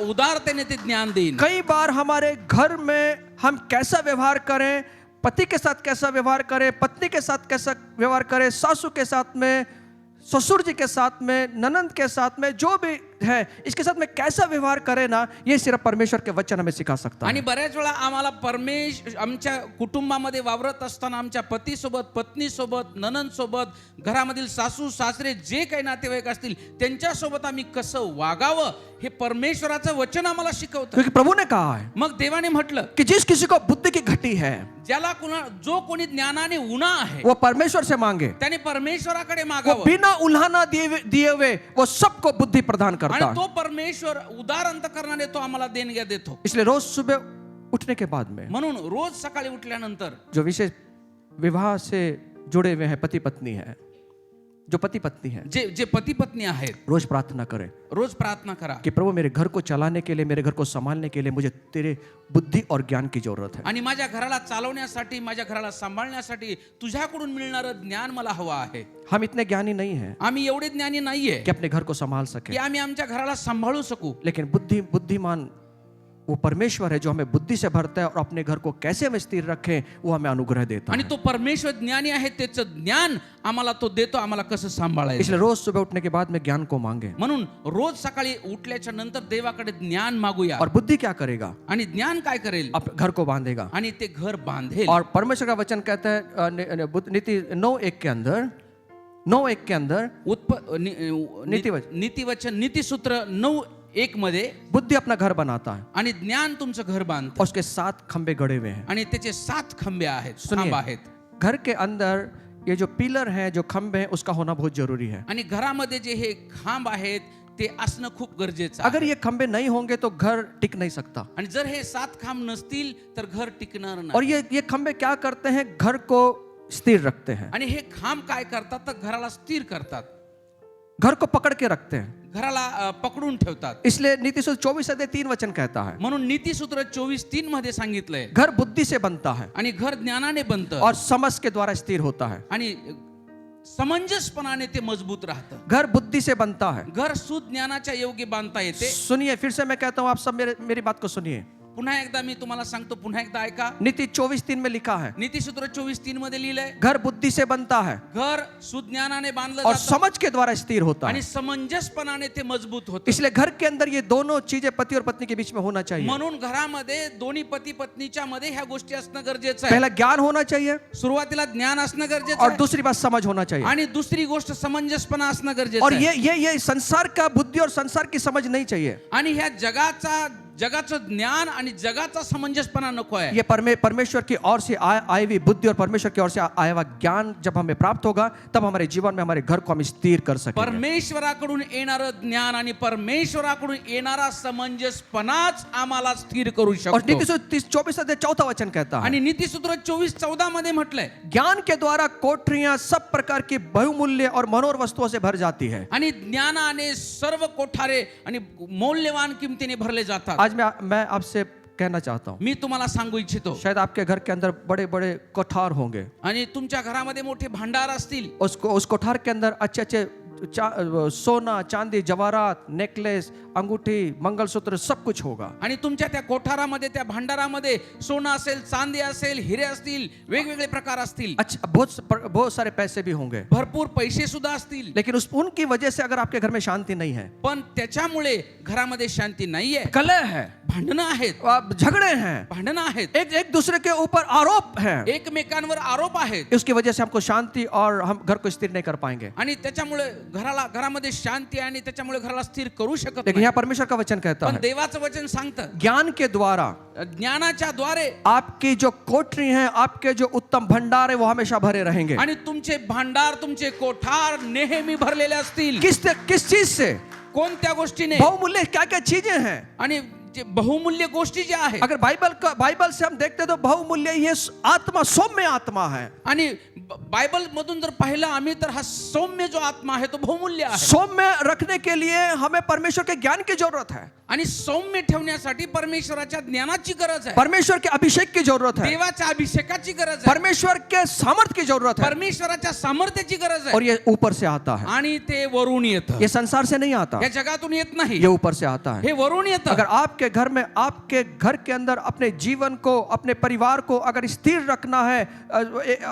उदारतेने ते ज्ञान देईन. कई बार हमारे घर में हम कैसा व्यवहार करें, पति के साथ कैसा व्यवहार करें, पत्नी के साथ कैसा व्यवहार करें, सासू के साथ में, ससुर जी के साथ में, ननंद के साथ में, जो भी है इसके साथ में कैसा व्यवहार करे ना, ये सिर्फ परमेश्वर के वचन हमें सिखा सकता आणि है. बऱ्याच वेळा आम्हाला आमच्या कुटुंबामध्ये वावरत असताना आमच्या पतीसोबत, पत्नीसोबत, ननंदसोबत, घरामधील सासू सासरे जे काही नातेवाईक असतील त्यांच्यासोबत आम्ही कसं वागावं हे परमेश्वराचं वचन आम्हाला शिकवतं. क्योंकि प्रभु ने कहा है मग देवाने म्हटलं कि जिस किसी को बुद्धि की घटी है ज्याला जो कोणी ज्ञानाने उन्हा आहे वो परमेश्वर से मांगे, त्याने परमेश्वराकडे वो मागावं बिना उल्हाना दिए हुए वो सबको बुद्धि प्रदान करता आणि है. तो परमेश्वर उदार अंतःकरणाने तो आम्हाला देणग्या देतो. इसलिए रोज सुबह उठने के बाद में म्हणून रोज सकाळी उठल्यानंतर जो विशेष विवाह से जुड़े हुए हैं, पति पत्नी है, जो पति पत्नी है, जे पती पत्नी आहेत, रोज प्रार्थना करें रोज प्रार्थना करा कि प्रभु मेरे घर को चलाने के लिए, मेरे घर को संभालने के लिए मुझे तेरे बुद्धि और ज्ञान की जरूरत है. आणि माझ्या घराला चालवण्यासाठी, माझ्या घराला सांभाळण्यासाठी तुझ्याकडून मिळणारं ज्ञान मला हवं आहे. हम इतने ज्ञानी नहीं हैं आम्ही एवढे ज्ञानी नाहीये कि अपने घर को संभाल सके, की आम्ही आमच्या घराला सांभाळू शकू. लेकिन बुद्धिमान वो परमेश्वर है जो हमें बुद्धि से भरता है और अपने घर को कैसे हमें स्थिर रखें वो हमें अनुग्रह देता आणि है. तो परमेश्वर ज्ञानी आहे, त्याचं ज्ञान आम्हाला तो देतो, आम्हाला कसं सांभाळायचं. इसलिए रोज सुबह उठने के बाद में ज्ञान को मांगे. म्हणून रोज सकाळी उठल्याच्या नंतर देवाकडे ज्ञान मागूया. और बुद्धि क्या करेगा? आणि ज्ञान काय करेल? घर को बांधेगा. आणि ते घर बांधेल. और परमेश्वर का वचन कहता है नीति 9:1 के अंदर, 9:1 के अंदर नीतिवचन नीतिसूत्र 9:1 मध्ये बुद्धि अपना घर बनाता है आणि ज्ञान तुमचं घर बांधतं और उसके 7 खंबे गड़े हुए हैं. आणि त्याचे 7 खंबे आहेत, सुनिए, खांब आहेत. घर के अंदर ये जो पिलर है, जो खंबे हैं, उसका होना बहुत जरूरी है. आणि घरामध्ये जे हे खांब आहेत ते असणं खूप गरजेचं आहे. अगर ये खंबे नहीं होंगे तो घर टिक नहीं सकता. आणि जर हे 7 खांब नसतील तर घर टिकणार नाही. और ये खंबे क्या करते हैं? घर को स्थिर रखते हैं, आणि हे खांब काय करतात तर घराला स्थिर करतात, घर को पकड़ के रखते हैं. घराला पकडून ठेवतात. इसलिए नीतिसूत्र 24:3 कहता है म्हणून नीतिसूत्र 24:3 मध्ये सांगितलंय, घर बुद्धि से बनता है आणि घर ज्ञानाने बनतं और समझ के द्वारा स्थिर होता है. आणि समंजसपणाने ते मजबूत राहतं. घर बुद्धि से बनता है. घर सुज्ञानाच्या योग्य बांधता येते. सुनिए, फिर से मैं कहता हूं, आप सब मेरी बात को सुनिए. पुन्हा एकदा मी तुम्हाला सांगतो, पुन्हा एकदा ऐका. नीति 24:3 में लिखा है नीतिसूत्र 24:3 मध्ये लिहिलंय, घर बुद्धि से बनता है घर सुज्ञानाने बांधलं और जातं समझ के द्वारा स्थिर होता आणि है. समंजसपणाने ते मजबूत होतं. इसलिए घर के अंदर ये दोनों चीजें पति और पत्नी के बीच में होना चाहिए. म्हणून घरामध्ये दोन्ही पती पत्नीच्या मध्ये ह्या गोष्टी असणं गरजेचं आहे. पहला ज्ञान होना चाहिए सुरुवातीला ज्ञान असणं गरजेचं और आहे दूसरी बात समझ होना चाहिए. आणि दुसरी गोष्ट समंजसपणा असणं गरजेचं और आहे. ये संसार का बुद्धि और संसार की समझ नहीं चाहिए. आणि ह्या जगाचा जगाचं ज्ञान आणि जगाचा समंजसपणा नको आहे. ये परमेश्वर की ओर से आई हुई बुद्धि और परमेश्वर की ओर से आया हुआ ज्ञान जब हमें प्राप्त होगा, तब हमारे जीवन में हमारे घर को हम स्थिर कर सकेंगे. परमेश्वराकडून येणारं ज्ञान आणि परमेश्वराकडून येणारा समंजसपणाच आम्हाला स्थिर करू और शकतो. नीति सूत्र 24 अध्याय 4 वचन कहता है, आणि नीतिसूत्र 24:14 मध्ये म्हटलंय, ज्ञान के द्वारा कोठरियां सब प्रकार की बहुमूल्य और मनोहर वस्तुओं से भर जाती है. आणि ज्ञानाने सर्व कोठारे आणि मौल्यवान किमतीने भरले जातात. आज मैं आपसे कहना चाहता हूँ, मी तुम्हाला सांगू इच्छितो, शायद आपके घर के अंदर बड़े बड़े कोठार होंगे. आणि तुमच्या घरामध्ये मोठे भांडार असतील, उस कोठार के अंदर अच्छे अच्छे सोना चांदी जवाहरात नेकलेस अंगूठी मंगलसूत्र सब कुछ होगा. आणि तुमच्या त्या कोठारामध्ये त्या भांडारामध्ये सोनं असेल, चांदी असेल, हिरे असतील, वेगवेगळे प्रकार असतील, अच्छा बहुत सारे पैसे भी होंगे. भरपूर पैसे सुद्धा असतील. लेकिन उनकी वजह से अगर आपके घर में शांति नहीं है, पण त्याच्यामुळे घरामध्ये शांती नाहीये, कलह है, भांडणं आहेत, झगड़े हैं, भांडणं आहेत, एक दूसरे के ऊपर आरोप है, एकमेकांवर आरोप आहेत, उसकी वजह से हमको शांति और हम घर को स्थिर नहीं कर पाएंगे. आणि त्याच्यामुळे घरामध्ये शांती आणि त्याच्यामुळे घराला स्थिर करू शकत लेकिन नाही. यहाँ परमेश्वर का वचन कहता पण है, देवाचं वचन सांगतं, ज्ञान के द्वारा ज्ञानाच्या द्वारे आपकी जो कोठरी है, आपके जो उत्तम भंडार है, वो हमेशा भरे रहेंगे. आणि तुमचे भांडार, तुमचे कोठार नेहमी भरलेले असतील. किस चीज से? कोणत्या गोष्टीने? बहुमूल्य क्या क्या चीजें हैं. आणि जे बहुमूल्य गोष्टी ज्या आहेत, अगर बाइबल से हम देखते तो बहुमूल्य ये आत्मा सौम्य आत्मा है. आणि बायबल मधून जर पाहिलं आम्ही तर हा सौम्य जो आत्मा आहे तो बहुमूल्य आहे. सौम्य रखने के लिए हमें परमेश्वर के ज्ञान की जरूरत है. आणि सौम्य ठेवण्यासाठी परमेश्वराच्या ज्ञानाची गरज आहे, परमेश्वर के अभिषेक की जरूरत है, देवाच्या अभिषेकाची गरज आहे, परमेश्वर के सामर्थ की जरूरत है. परमेश्वराच्या सामर्थ्याची गरज और आहे. ये ऊपर से आता है. आणि ते वरून येतं, ये संसार से नहीं आता, या जगातून येत नाही, ये ऊपर से आता है. हे वरून येतं. अगर आपके घर में, आपके घर के अंदर अपने जीवन को, अपने परिवार को अगर स्थिर रखना है,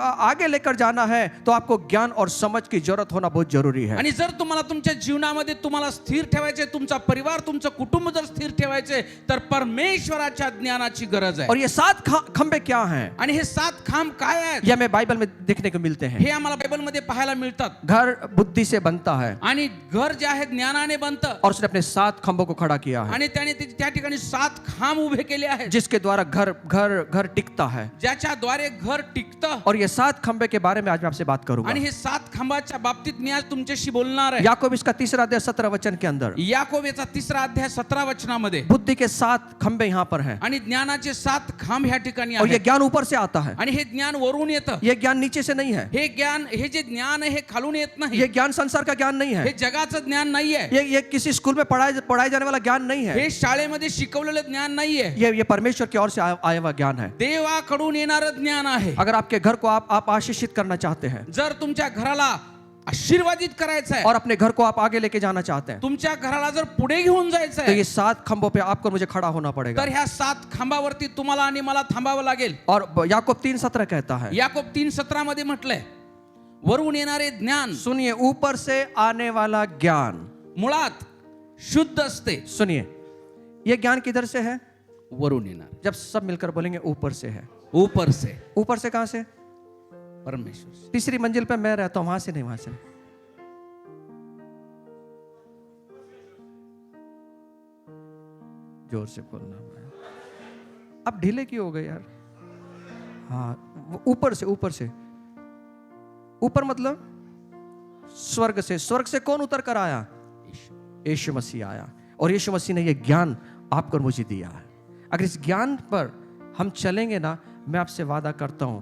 आगे लेकर जाना है, तो आपको ज्ञान और समझ की जरूरत होना बहुत जरूरी है. आणि जर तुम्हाला तुमच्या जीवनामध्ये तुम्हाला स्थिर ठेवायचे, तुमचा परिवार, तुमचं कुटुंब जर स्थिर ठेवायचे, तर परमेश्वराच्या ज्ञानाची गरज आहे. और ये 7 खंबे क्या हैं? आणि हे 7 खांब काय आहेत? ये हमें बाइबल में देखने को मिलते हैं. हे आम्हाला बायबलमध्ये पाहायला मिळतात. घर बुद्धि से बनता है, आणि घर जे आहे ज्ञानाने बनतं, और उसने अपने 7 खंभों को खड़ा किया है, आणि त्याने त्या ठिकाणी 7 खांब उभे केले आहेत, जिसके द्वारा घर टिकता है. ज्याच्या द्वारे घर टिकतं. और ये 7 खंबे के बारे में आज मैं आपसे बात करूंगा. आणि हे 7 खांबाच्या बाबतीत मी आज तुमच्याशी बोलणार आहे. याकूब इसका 3 अध्याय 17 वचन के अंदर याकोब याचा 3 अध्याय 17 वचनामध्ये बुद्धि के 7 खंबे यहाँ पर हैं. आणि ज्ञानाचे 7 खांब ह्या ठिकाणी और ये आहेत. ज्ञान ऊपर से आता है. आणि हे ज्ञान वरून येतं. ये ज्ञान नीचे से नहीं है. हे ज्ञान, हे जे ज्ञान आहे हे खालून येत नाही. ये ज्ञान संसार का ज्ञान नहीं हे है. जगाचं ज्ञान नाहीये. ये किसी स्कूल में पढ़ाए जाने वाला ज्ञान नहीं है. हे शाळेमध्ये शिकवलेलं ज्ञान नाहीये. ये परमेश्वर की ओर से आया हुआ ज्ञान है. देवाकडून येणारं ज्ञान आहे. अगर आपके घर को आप आशीषित करना चाहते हैं, जर तुमच्या घराला आशीर्वादित करायचं आहे, और अपने घर को आप आगे लेके जाना चाहते हैं, तुमच्या घराला जर पुढे घेऊन जायचं तो आहे, ये 7 खंभों पे आपको मुझे खड़ा होना पड़ेगा. तर ह्या 7 खांबावरती तुम्हाला आणि मला थांबावं लागेल. और याकूब 3:17 कहता है, याकोब 3:17 मध्ये म्हटलंय, वरून येणारे ज्ञान सुनिए, ऊपर से आने वाला ज्ञान मुळात शुद्ध असते. सुनिए, ये ज्ञान किधर से है? वरून येणार. जब सब मिलकर बोलेंगे ऊपर से है. ऊपर से. ऊपर से कहां से? परमेश्वर से. 3री मंजिल पे मैं रहता हूं, वहां से नहीं, वहां से. जोर से बोलना. अब ढीले क्यों हो गए यार? हाँ, ऊपर से, ऊपर से. ऊपर मतलब स्वर्ग से. स्वर्ग से कौन उतर कर आया? यीशु मसीह आया. और यीशु मसीह ने यह ज्ञान आपको मुझे दिया है. अगर इस ज्ञान पर हम चलेंगे ना, मैं आपसे वादा करता हूं,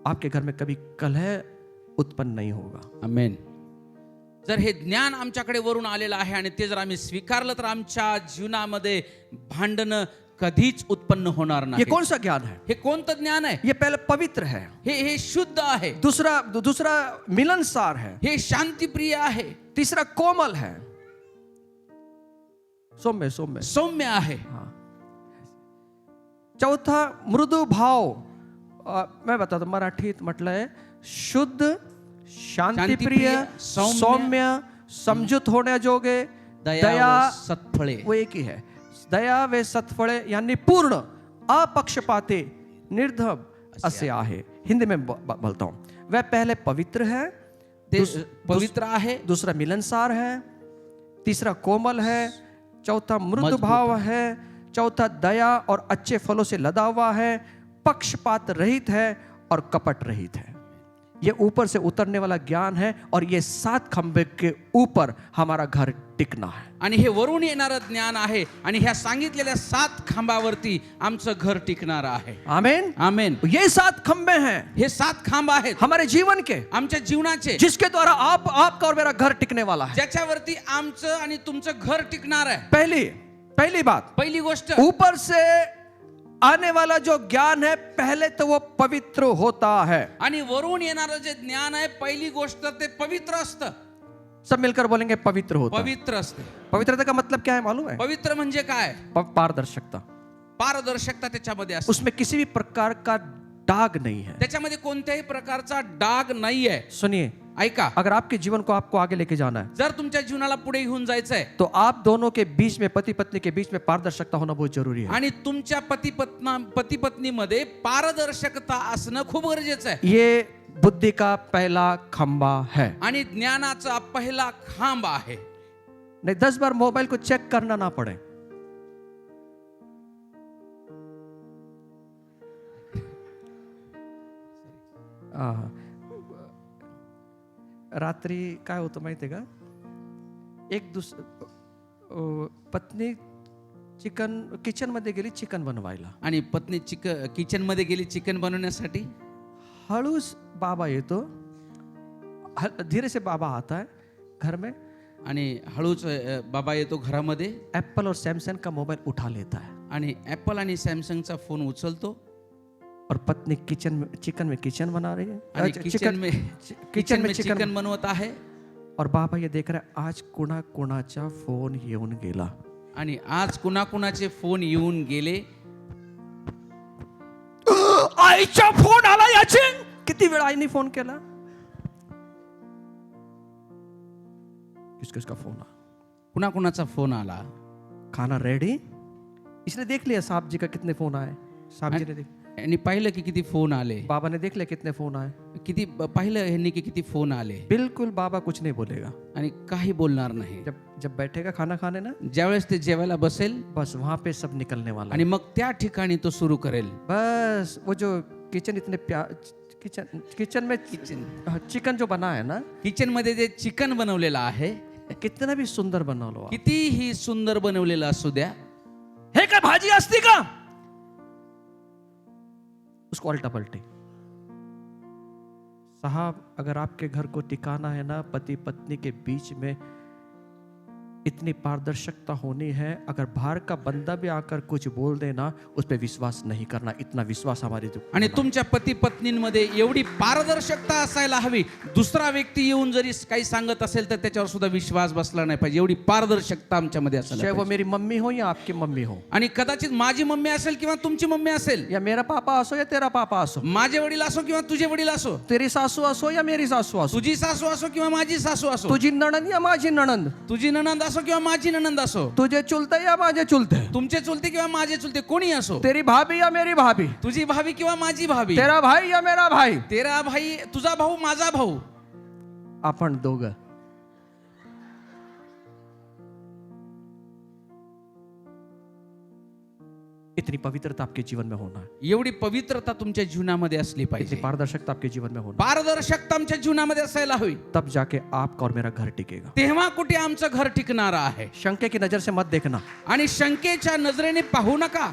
आपके घर में कभी कलह उत्पन्न नहीं होगा. आमेन. जर हे ज्ञान आमच्याकडे वरून आलेलं आहे आणि ते जर आम्ही स्वीकारलं, तर आमच्या जीवनामध्ये भांडणं कधीच उत्पन्न होणार ये नाही. कौन सा ज्ञान है? हे कोणतं ज्ञान आहे? ये पहले पवित्र है. हे शुद्ध आहे. दूसरा मिलनसार है. हे शांतिप्रिय आहे. तीसरा कोमल है. सौम्य सौम्य आहे. चौथा मृदू भाव. मैं बताता हूं, मराठीत म्हटलंय शुद्ध, शांतिप्रिय, सौम्य, समजूत होण्याजोगे, दया, सत्फळे. वो एक ही है. दया वे सत्फळे यांनी पूर्ण, अपक्षपाती, निर्धम असे आहे. हिंदी में बोलता हूं. वह पहले पवित्र है, पवित्र आहे. दूसरा मिलनसार है, तीसरा कोमल है, चौथा मृदु भाव है, चौथा दया और अच्छे फलों से लदा हुआ है, पक्षपात रहित है और कपट रहित है। ये ऊपर से उतरने वाला ज्ञान है और ये 7 खंबे के ऊपर हमारा घर टिकना है। आणि हे वरून येणारं ज्ञान आहे आणि ह्या सांगितलेल्या 7 खांबावरती आमचं घर टिकणार आहे. आमीन आमेन. ये 7 खंबे हैं हे 7 खांब आहेत हमारे जीवन के, आमच्या जीवनाचे, जिसके द्वारा आपका और मेरा घर टिकने वाला है। ज्याच्यावरती आमचं आणि तुमचं घर टिकणार आहे. पहली बात, पहिली गोष्ट, ऊपर से आने वाला जो ज्ञान है पहले तो वो पवित्र होता है। आणि वरून येणारं जे ज्ञान आहे पहिली गोष्ट ते पवित्र असतं. सब मिलकर बोलेंगे पवित्र होता है। पवित्र असते. पवित्रता का मतलब क्या है मालूम है? पवित्र म्हणजे काय? पारदर्शकता, पारदर्शकता त्याच्यामध्ये असते. उसमें किसी भी प्रकार का दाग नहीं है। त्याच्यामध्ये कोणत्याही प्रकारचा डाग नाही आहे. सुनिए, ऐका, अगर आपके जीवन को आपको आगे लेके जाना है जर तुमच्या जीवनाला पुढे घेऊन जायचंय तो आप दोनों के बीच में, पति पत्नी के बीच में पारदर्शकता होना बहुत जरूरी है। आणि तुमच्या पती पत्नी मध्ये पारदर्शकता असणं खूप गरजेचं आहे. ये बुद्धि का पहला खंबा है। आणि ज्ञानाचा पहिला खांब आहे. नहीं 10 बार मोबाइल को चेक करना ना पड़े। रात्री काय होतं माहिती आहे का, पत्नी किचन मध्ये गेली चिकन बनवायला आणि पत्नी किचन मध्ये गेली चिकन बनवण्यासाठी. हळूच बाबा येतो, धीरे से बाबा आता है घर में आणि हळूच बाबा येतो घरामध्ये एप्पल और सैमसंग का मोबाइल उठा लेता है आणि ऍपल आणि सॅमसंगचा फोन उचलतो और पत्नी चिकन में बना रही है, आणि किचन में चिकन बनवत आहे. और बाबा ये देख रहा है आज कुणाचा फोन येऊन गेला आणि आज कुणाचे फोन येऊन गेले. आईचा फोन आला याची, किती वेळ आईने फोन केला, किसका फोन आया, कुणाचा फोन आला, खाना रेडी, इसने देख लिया साहब जी का कितने फोन आए, साहब जी ने देख, आणि पाहिलं की किती फोन आले, बाबा ने देख लिया कितने फोन आए, किती पाहिलं ह्यांनी की किती फोन आले. बिल्कुल बाबा कुछ नहीं बोलेगा, आणि काही बोलणार नाही. जब बैठेगा खाना खाने ना, ज्यावेळेस ते जेवायला बसेल बस वहां पे सब निकलने वाला आणि मग त्या ठिकाणी तो सुरू करेल. बस वो जो किचन इतने किचन में चिकन जो बना है ना, किचन मध्ये जे चिकन बनवलेलं आहे कितना भी सुंदर बना लो, कितीही सुंदर बनवलेलं असू द्या, हे काय भाजी असती का, उसको उल्टा पलटी. साहब अगर आपके घर को टिकाना है ना, पति पत्नी के बीच में इतनी पारदर्शकता होनी है, अगर बाहर का बंदा भी आकर कुछ बोल देना उस पर विश्वास नहीं करना, इतना विश्वास हमारे आणि तुमच्या पती पत्नींमध्ये एवढी पारदर्शकता असायला हवी. दुसरा व्यक्ती येऊन जरी काही सांगत असेल तर त्याच्यावर सुद्धा विश्वास बसला नाही पाहिजे. एवढी पारदर्शकता आमच्यामध्ये असायला चाहे वो पाहिजे. मेरी मम्मी हो या आपकी मम्मी हो, आणि कदाचित माझी मम्मी असेल किंवा तुमची मम्मी असेल, या मेरा पापा असो या तेरा पापा असो, माझे वडील असो किंवा तुझे वडील असो, तेरी सासू असो या मेरी सासू असो, तुझी सासू असो किंवा माझी सासू असो, तुझी नणंद या माझी नणंद, तुझी ननंद असो किंवा माझी ननंद असो, तुझे चुलते या माझे चुलते, तुमचे चुलते किंवा माझे चुलते, कोणी असो, तेरी भाभी या मेरी भाभी, तुझी भाभी किंवा माझी भाभी, तेरा भाई या मेरा भाई, तेरा भाई, तुझा भाऊ माझा भाऊ, आपण दोघं इतनी पवित्रता आपके जीवन में होना है, एवढी पवित्रता तुमच्या जीवनामध्ये असली इतनी पाहिजे. पारदर्शकता आपके जीवन में होना, पारदर्शकता आमच्या जीवनामध्ये असायला हवी. तब जाके आपका और मेरा घर टिकेगा. तेव्हा कुठे आमचं घर टिकणार आहे. शंके की नजर से मत देखना, आणि शंकेच्या नजरेने पाहू नका,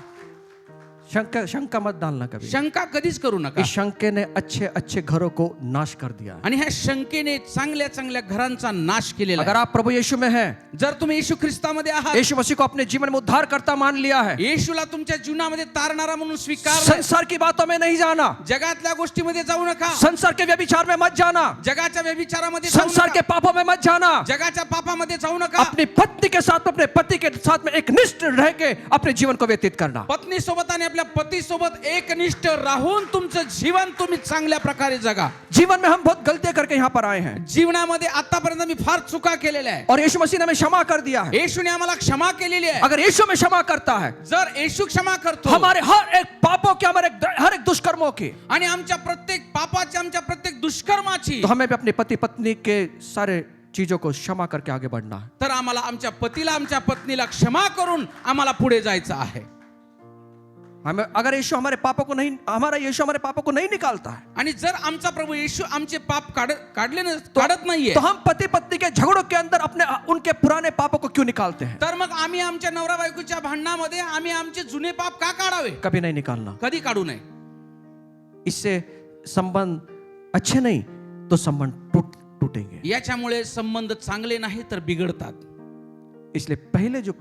शंका मत डालना कभी. शंका कधीच करू नका. इस शंके ने अच्छे अच्छे घरों को नाश कर दिया है. आणि ह्या शंकेने चांगल्या चांगल्या घरांचा नाश केलेला अगर आहे. आप प्रभु यीशु में हैं, जर तुम्ही येशू ख्रिस्तामध्ये आहात, यीशु मसीह को अपने जीवन में उद्धार करता मान लिया है, येशूला तुमच्या जीवनामध्ये तारणारा म्हणून स्वीकार, संसार की बातों में नहीं जाना, जगातल्या गोष्टीमध्ये जाऊ नका, संसार के व्यभिचार में मत जाना, जगाच्या व्यभिचारामध्ये जाऊ संसार के नका, पापों में मत जाना, जगाच्या पापामध्ये जाऊ नका. अपनी पत्नी के साथ, अपने पति के साथ में एक निष्ठ रह के अपने जीवन को व्यतीत करना. पत्नी सोबत आणि आपल्या पती सोबत एकनिष्ठ राहून तुमचं जीवन तुम्ही चांगल्या प्रकारे जगा. जीवन में हम बहुत गलतियां करके यहाँ पर आए हैं जीवनामध्ये आतापर्यंत मी फार चुका केलेल्या आहे. और यीशु मसीह ने हमें क्षमा कर दिया है. येशूने आम्हाला क्षमा केलेली आहे. अगर यीशु में क्षमा करता है, जर येशू क्षमा करतो हमारे हर एक पापों की, हमारे हर एक दुष्कर्मों की, आणि आमच्या प्रत्येक पापाची, आमच्या प्रत्येक दुष्कर्माची, तो हमें भी अपने पति पत्नी के सारे चीजों को क्षमा करके आगे बढ़ना है। तर आम्हाला आमच्या पतीला आमच्या पत्नीला क्षमा करून आम्हाला पुढे जायचं आहे. हमें अगर यीशु हमारे पापों को नहीं निकालता है, आणि जर आमचा प्रभू येशू आमचे पाप काढत नाहीये, तो हम पति पत्नी के झगड़ों के अंदर अपने उनके पुराने पापों को क्यों निकालते हैं? तर मग आम्ही आमच्या नवरा बायकोच्या भांडणामध्ये आम्ही आमचे जुने पाप का काढावे? कभी नहीं निकालना. कधी काढू नये. इससे संबंध अच्छे नहीं तो संबंध टूटेंगे. याच्यामुळे संबंध चांगले नाही तर बिघडतात. इसलिए पहले जो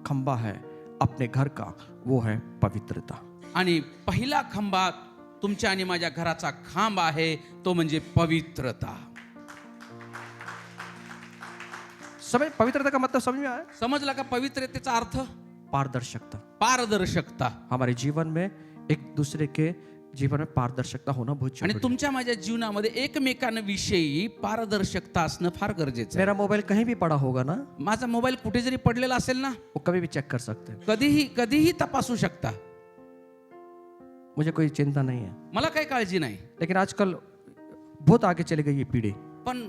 खंबा है अपने घर का वो है पवित्रता. आणि पहिला खंबा तुमच्या आणि माझ्या घराचा खांब आहे तो म्हणजे पवित्रता. समझ पवित्रता का मतलब समझ में आया? समजला का पवित्रतेचा अर्थ? पारदर्शकता. पारदर्शकता. हमारे जीवन में एक दूसरे के जीवन में पारदर्शकता होना बहुत आणि जरूरी. तुमच्या माझ्या जीवनामध्ये एकमेकांविषयी पारदर्शकता असणं फार गरजेचं आहे. मेरा मोबाइल कहीं भी पड़ा होगा ना, माझा मोबाईल कुठे जरी पडलेला असेल ना, वो कभी भी चेक कर सकते हैं. कधीही तपासू शकता. मुझे कोई चिंता नहीं है. मला काही काळजी नाही. लेकिन आजकल बहुत आगे चली गई ये पीढ़ी. पण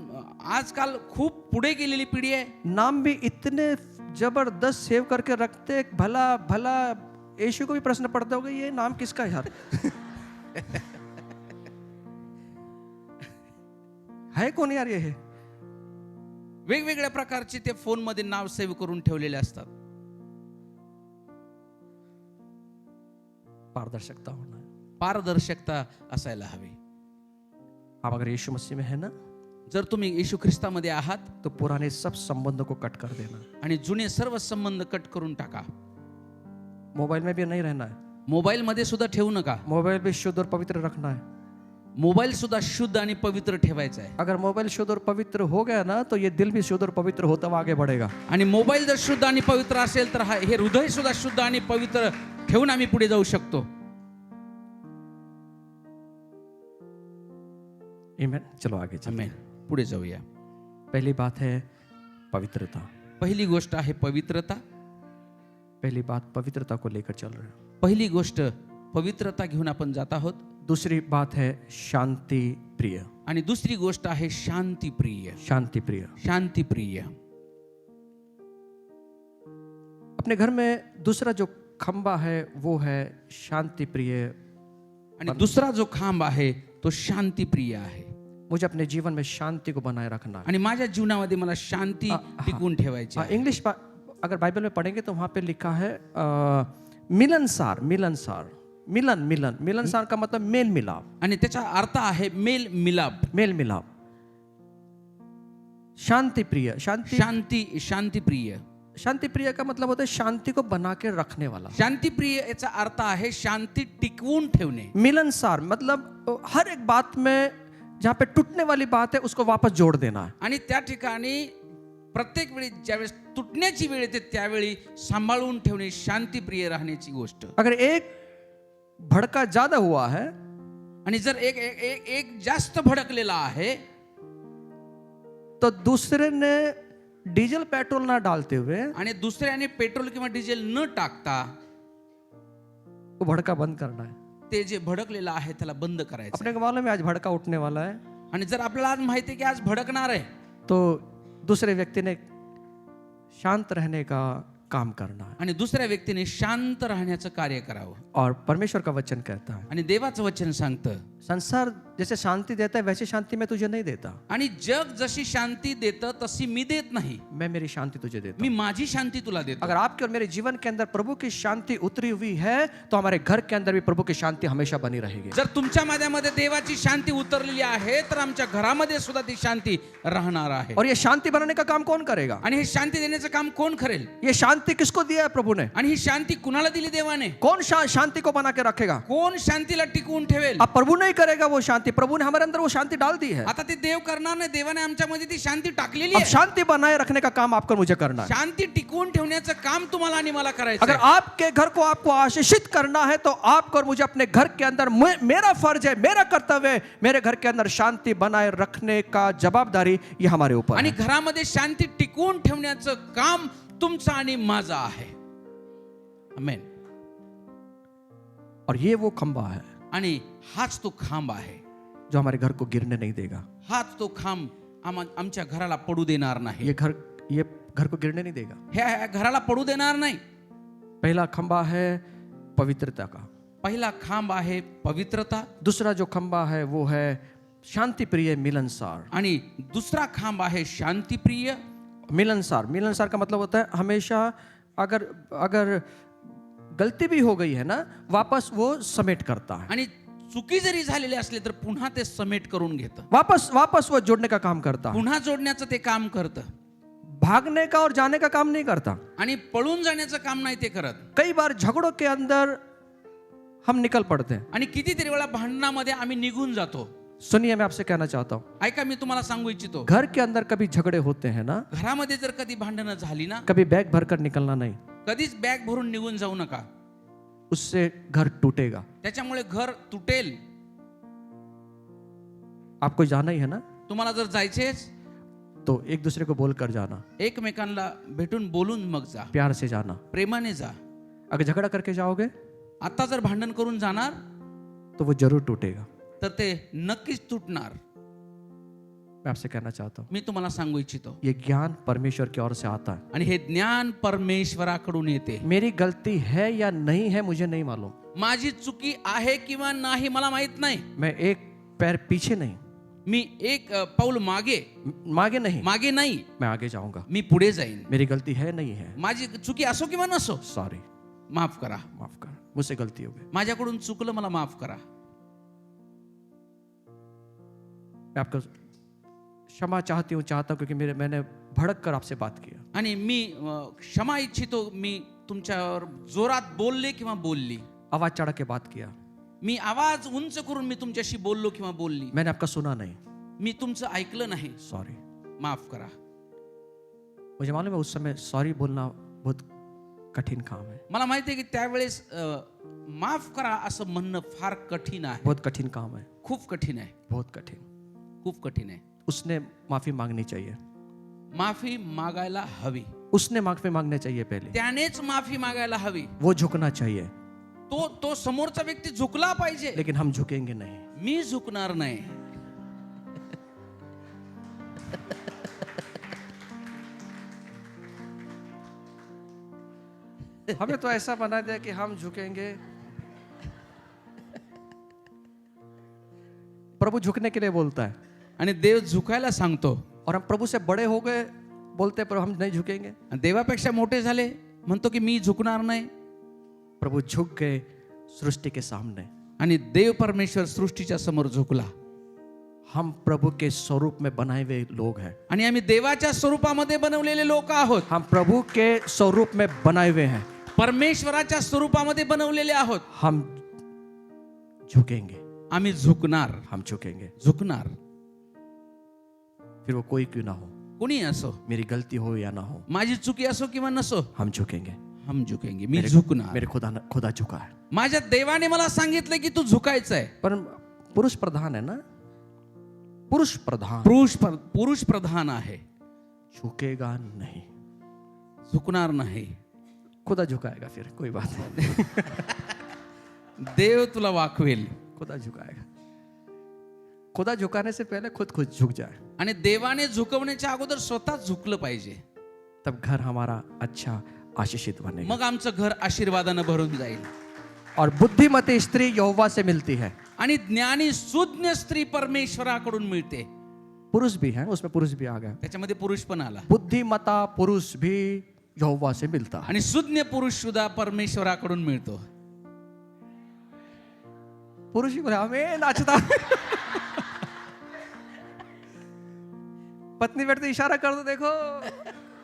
आजकाल खूप पुढे गेलेली पिढी आहे. नाम भी इतने जबरदस्त सेव करके रखते, भला भला यीशु को भी प्रश्न पड़ता होगा ये नाम किसका है यार? है कौन यार ये? वेगवेगळ्या प्रकारचे ते फोन मध्ये नाव सेव्ह करून ठेवलेले असतात. पारदर्शकता होना है. पारदर्शकता असायला हवी. आप अगर यीशु मसीह में है ना, जर तुम्ही येशू ख्रिस्तामध्ये आहात तो पुराने सब संबंधों को कट कर देना. आणि जुने सर्व संबंध कट करून टाका. मोबाइल में भी नहीं रहना है. मोबाईल मध्ये सुद्धा ठेवू नका. मोबाइल भी शुद्ध और पवित्र रखना है. मोबाईल सुद्धा शुद्ध आणि पवित्र ठेवायचा आहे. अगर मोबाइल शुद्ध और पवित्र हो गया ना, तो ये दिल भी शुद्ध और पवित्र होता हुआ आगे बढ़ेगा. आणि मोबाईल जर शुद्ध आणि पवित्र असेल तर हे हृदय सुद्धा शुद्ध आणि पवित्र ठेवून आम्ही पुढे जाऊ शकतो. आमीन. चलो आगे चलते आमेन. हैं. पुढे जाऊया. पहली बात है पवित्रता. पहिली गोष्ट आहे पवित्रता. पहली बात पवित्रता को लेकर चल रहे हैं. पहिली गोष्ट पवित्रता घेऊन आपण जात आहोत. दूसरी बात है शांति प्रिय. आणि दुसरी गोष्ट आहे शांतिप्रिय. शांति प्रिय. शांतिप्रिय. अपने घर में दूसरा जो खंबा है वो है शांति प्रिय. आणि दुसरा जो खांब आहे तो शांतिप्रिय आहे. मुझे अपने जीवन में शांति को बनाए रखना है. आणि माझ्या जीवनामध्ये मला शांती टिकवून ठेवायची आहे. इंग्लिश अगर बाइबल में पढ़ेंगे तो वहां पे लिखा है मिलनसार. मिलनसार का मतलब मेल मिलाप. आणि त्याचा अर्थ आहे मेल मिलाप. शांति प्रिय. शांतिप्रिय. शांति प्रिय का मतलब होता है शांति को बना के रखने वाला. शांतिप्रिय याचा अर्थ आहे शांती टिकवून ठेवणे. मिलनसार मतलब हर एक बात में जहां पे टूटने वाली बात है उसको वापस जोड़ देना है. आणि त्या ठिकाणी प्रत्येक वेळी ज्यावेळेस तुटण्याची वेळ येते त्यावेळी सांभाळून ठेवणे शांतिप्रिय राहण्याची गोष्ट. अगर एक भड़का ज्यादा हुआ है आणि जर एक जास्त भडकलेला आहे तो दूसरे ने डीजल पेट्रोल ना डालते हुए आणि दुसऱ्याने पेट्रोल किंवा डिझेल न टाकता वो भड़का बंद करना है. ते जे भडकलेलं आहे त्याला बंद करायचं. अपने को मालूम है आज भड़का उठने वाला है, आणि जर आपल्याला आज माहिती आहे की आज भडकणार आहे तो दूसरे व्यक्ति ने शांत रहने का काम करना है. आणि दुसऱ्या व्यक्तीने शांत राहण्याचं कार्य करावं. और परमेश्वर का वचन कहता है आणि देवाचं वचन सांगतं संसार जैसे शांति देता है वैसी शांति मैं तुझे नहीं देता. आणि जग जशी शांति देतं तशी मी देत नाही. मैं मेरी शांति तुझे देता मी हूं. माझी शांती तुला देतो. अगर आपके और मेरे जीवन के अंदर प्रभु की शांति उतरी हुई है तो हमारे घर के अंदर भी प्रभु की शांति हमेशा बनी रहेगी. जर तुमच्या माझ्यामध्ये देवाची शांती उतरलेली आहे तर आमच्या घरामध्ये सुद्धा ती शांती राहणार आहे. और ये शांति बनाने का काम कौन करेगा? आणि हे शांती देण्याचं काम कोण करेल? ये शांति किसको दिया है प्रभु ने? आणि ही शांती कुणाला दिली देवाने? कौन शांति को बना के रखेगा? कोण शांतीला टिकवून ठेवेल? अब प्रभु नहीं करेगा वो शांति. प्रभु ने हमारे अंदर वो शांति डाल दी है. आता ते देव करणार नाही. देवाने आमच्यामध्ये ती शांती टाकलेली अब आहे. शांति बनाए रखने का काम आपको मुझे करना है. शांती टिकवून ठेवण्याचं काम तुम्हाला आणि मला करायचं अगर आहे. आपके घर को आपको आशीषित करना है तो आपको और मुझे अपने घर के अंदर मेरा फर्ज है, मेरा कर्तव्य है, मेरे घर के अंदर शांति बनाए रखने का जवाबदारी ये हमारे ऊपर आणि है. घरामध्ये शांती टिकवून ठेवण्याचं काम तुमचं आणि माझं आहे. आमेन. और ये वो खंबा है आणि हाच तो खांब आहे जो हमारे घर को गिरने नहीं देगा. हाच तो खांब आमच्या घराला पडू देणार नाही. ये घर को गिरने नहीं देगा. ह्या घराला पडू देणार नाही. पहला खंबा है पवित्रता का. पहिला खांब आहे पवित्रता. दूसरा जो खंबा है वो है शांति प्रिय मिलनसार. आणि दुसरा खांब आहे शांतिप्रिय. मिलनसार का मतलब होता है हमेशा अगर गलती भी हो गई है ना, वापस वो समेट करता है. आणि चुकी जरी झालेली असली तर पुन्हा ते समेट करून घेतं. वापस वो जोड़ने का काम करता है. पुन्हा जोडण्याचं ते काम करतं. भागने का और जाने का काम नहीं करता. आणि पळून जाण्याचं काम नाही ते करत. कई बार झगड़ों के अंदर हम निकल पड़ते हैं. आणि कितीतरी वेळा भांडणामध्ये आम्ही निघून जातो. सुनिए, मैं आपसे कहना चाहता हूँ, ऐका, मी तुम्हाला सांगू इच्छितो, घर के अंदर कभी झगड़े होते हैं ना, घरामध्ये जर कधी भांडणं झाली ना, कभी बैग भरकर निकलना नहीं. कधीच बॅग भरून निघून जाऊ नका. उससे घर टूटेगा. त्याच्यामुळे घर तुटेल. आपको जाना ही है ना, तुम्हाला जर जायचेच तो एक दूसरे को बोलकर जाना, एकमेकांना भेटून बोलून मग जा, प्यार से जाना. प्रेमाने जा. अगर झगड़ा करके जाओगे आता जर भांडण करून जाणार तो वो जरूर टूटेगा. तर ते नक्कीच तुटणार. मैं आपसे कहना चाहता हूँ, मी तुम्हाला सांगू इच्छितो, ये ज्ञान परमेश्वर की ओर से आता है. आणि हे ज्ञान परमेश्वराकडून येते. मेरी गलती है या नहीं है मुझे नहीं मालूम. माझी चुकी आहे किंवा नाही मला माहित नाही. मैं एक पैर पीछे नहीं, मी एक पाऊल मागे नाही, मैं आगे जाऊंगा. मी पुढे जाईन. मेरी गलती है नहीं है, माझी चुकी असो किंवा नसो, सॉरी, माफ करा. माफ कर, मुझसे गलती हो गई. माझ्याकडून चुकलं, मला माफ करा. मैं आपको क्षमा चाहता हूँ क्योंकि मैंने भड़क कर आपसे बात किया. आणि मी क्षमा इच्छितो, मी तुमच्यावर जोरात बोलले किंवा बोलली, आवाज चढ़ा के बात किया. मी आवाज उंच करून मी तुमच्याशी बोललो किंवा बोलली, मैंने आपका सुना नहीं, मी तुमचं ऐकलं नाही, सॉरी, माफ करा. मुझे मालूम है उस समय सॉरी बोलना बहुत कठिन काम है. मला माहिती आहे की त्यावेळेस माफ करा असं म्हणणं फार कठीण आहे. बहुत कठिन काम है, खूप कठीण आहे, बहुत कठिन. खूप कठीण आहे. उसने माफी मांगनी चाहिए, माफी मागायला हवी. उसने माफी मांगनी चाहिए पहले. त्यानेच माफी मागायला हवी. वो झुकना चाहिए, तो समोरचा व्यक्ती झुकला पाहिजे. लेकिन हम झुकेंगे नहीं. मी झुकणार नाही. हमें तो ऐसा बना दिया कि हम झुकेंगे. प्रभु झुकने के लिए बोलता है आणि देव झुकायला सांगतो. और हम प्रभु से बड़े हो गए बोलते पर हम नहीं झुकेंगे. आणि देवापेक्षा मोठे झाले म्हणतो की मी झुकणार नाही. प्रभु झुक गए सृष्टि के सामने. आणि देव परमेश्वर सृष्टीच्या समोर झुकला. हम प्रभु के स्वरूप में बनाए हुए लोग हैं. आणि आम्ही देवाच्या स्वरूपामध्ये बनवलेले लोक आहोत. हम प्रभु के स्वरूप में बनाए हुए हैं. परमेश्वराच्या स्वरूपामध्ये बनवलेले आहोत. हम झुकेंगे, आम्ही झुकणार, हम झुकेंगे. झुकणार. फिर वो कोई क्यों ना हो, कोणी असो, मेरी गलती हो या ना हो, माझी चुकी असो किंवा नसो, हम झुकेंगे. हम झुकेंगे. मी झुकणार. मेरे खुदा झुका है. माझ्या देवाने मला सांगितलं की तू झुकायचं आहे. पर पुरुष प्रधान है ना, पुरुष प्रधान आहे. झुकेगा नहीं, झुकणार नाही. खुदा झुकाएगा. फिर कोई बात नहीं. देव तुला वाकवेल. खुदा झुकाएगा. खुदा झुकाने से पहले खुद झुक जाए. आणि देवाने झुकवण्याच्या अगोदर स्वतः झुकलं पाहिजे. तब घर हमारा अच्छा आशीषित बनेगा. मग आमचं घर आशीर्वादानं भरून जाईल. और बुद्धिमती स्त्री यहोवा से मिलती है. आणि ज्ञानी सुज्ञ स्त्री परमेश्वराकडून मिळते. पुरुष भी है, उसमें पुरुष भी आ गया. त्याच्यामध्ये पुरुष पण आला. बुद्धिमता पुरुष भी यहोवा से मिलता है. आणि सुज्ञ पुरुष सुद्धा परमेश्वराकडून मिळतो. पुरुष ही बोले हमें नाचता. पत्नी बैठते इशारा कर दो, देखो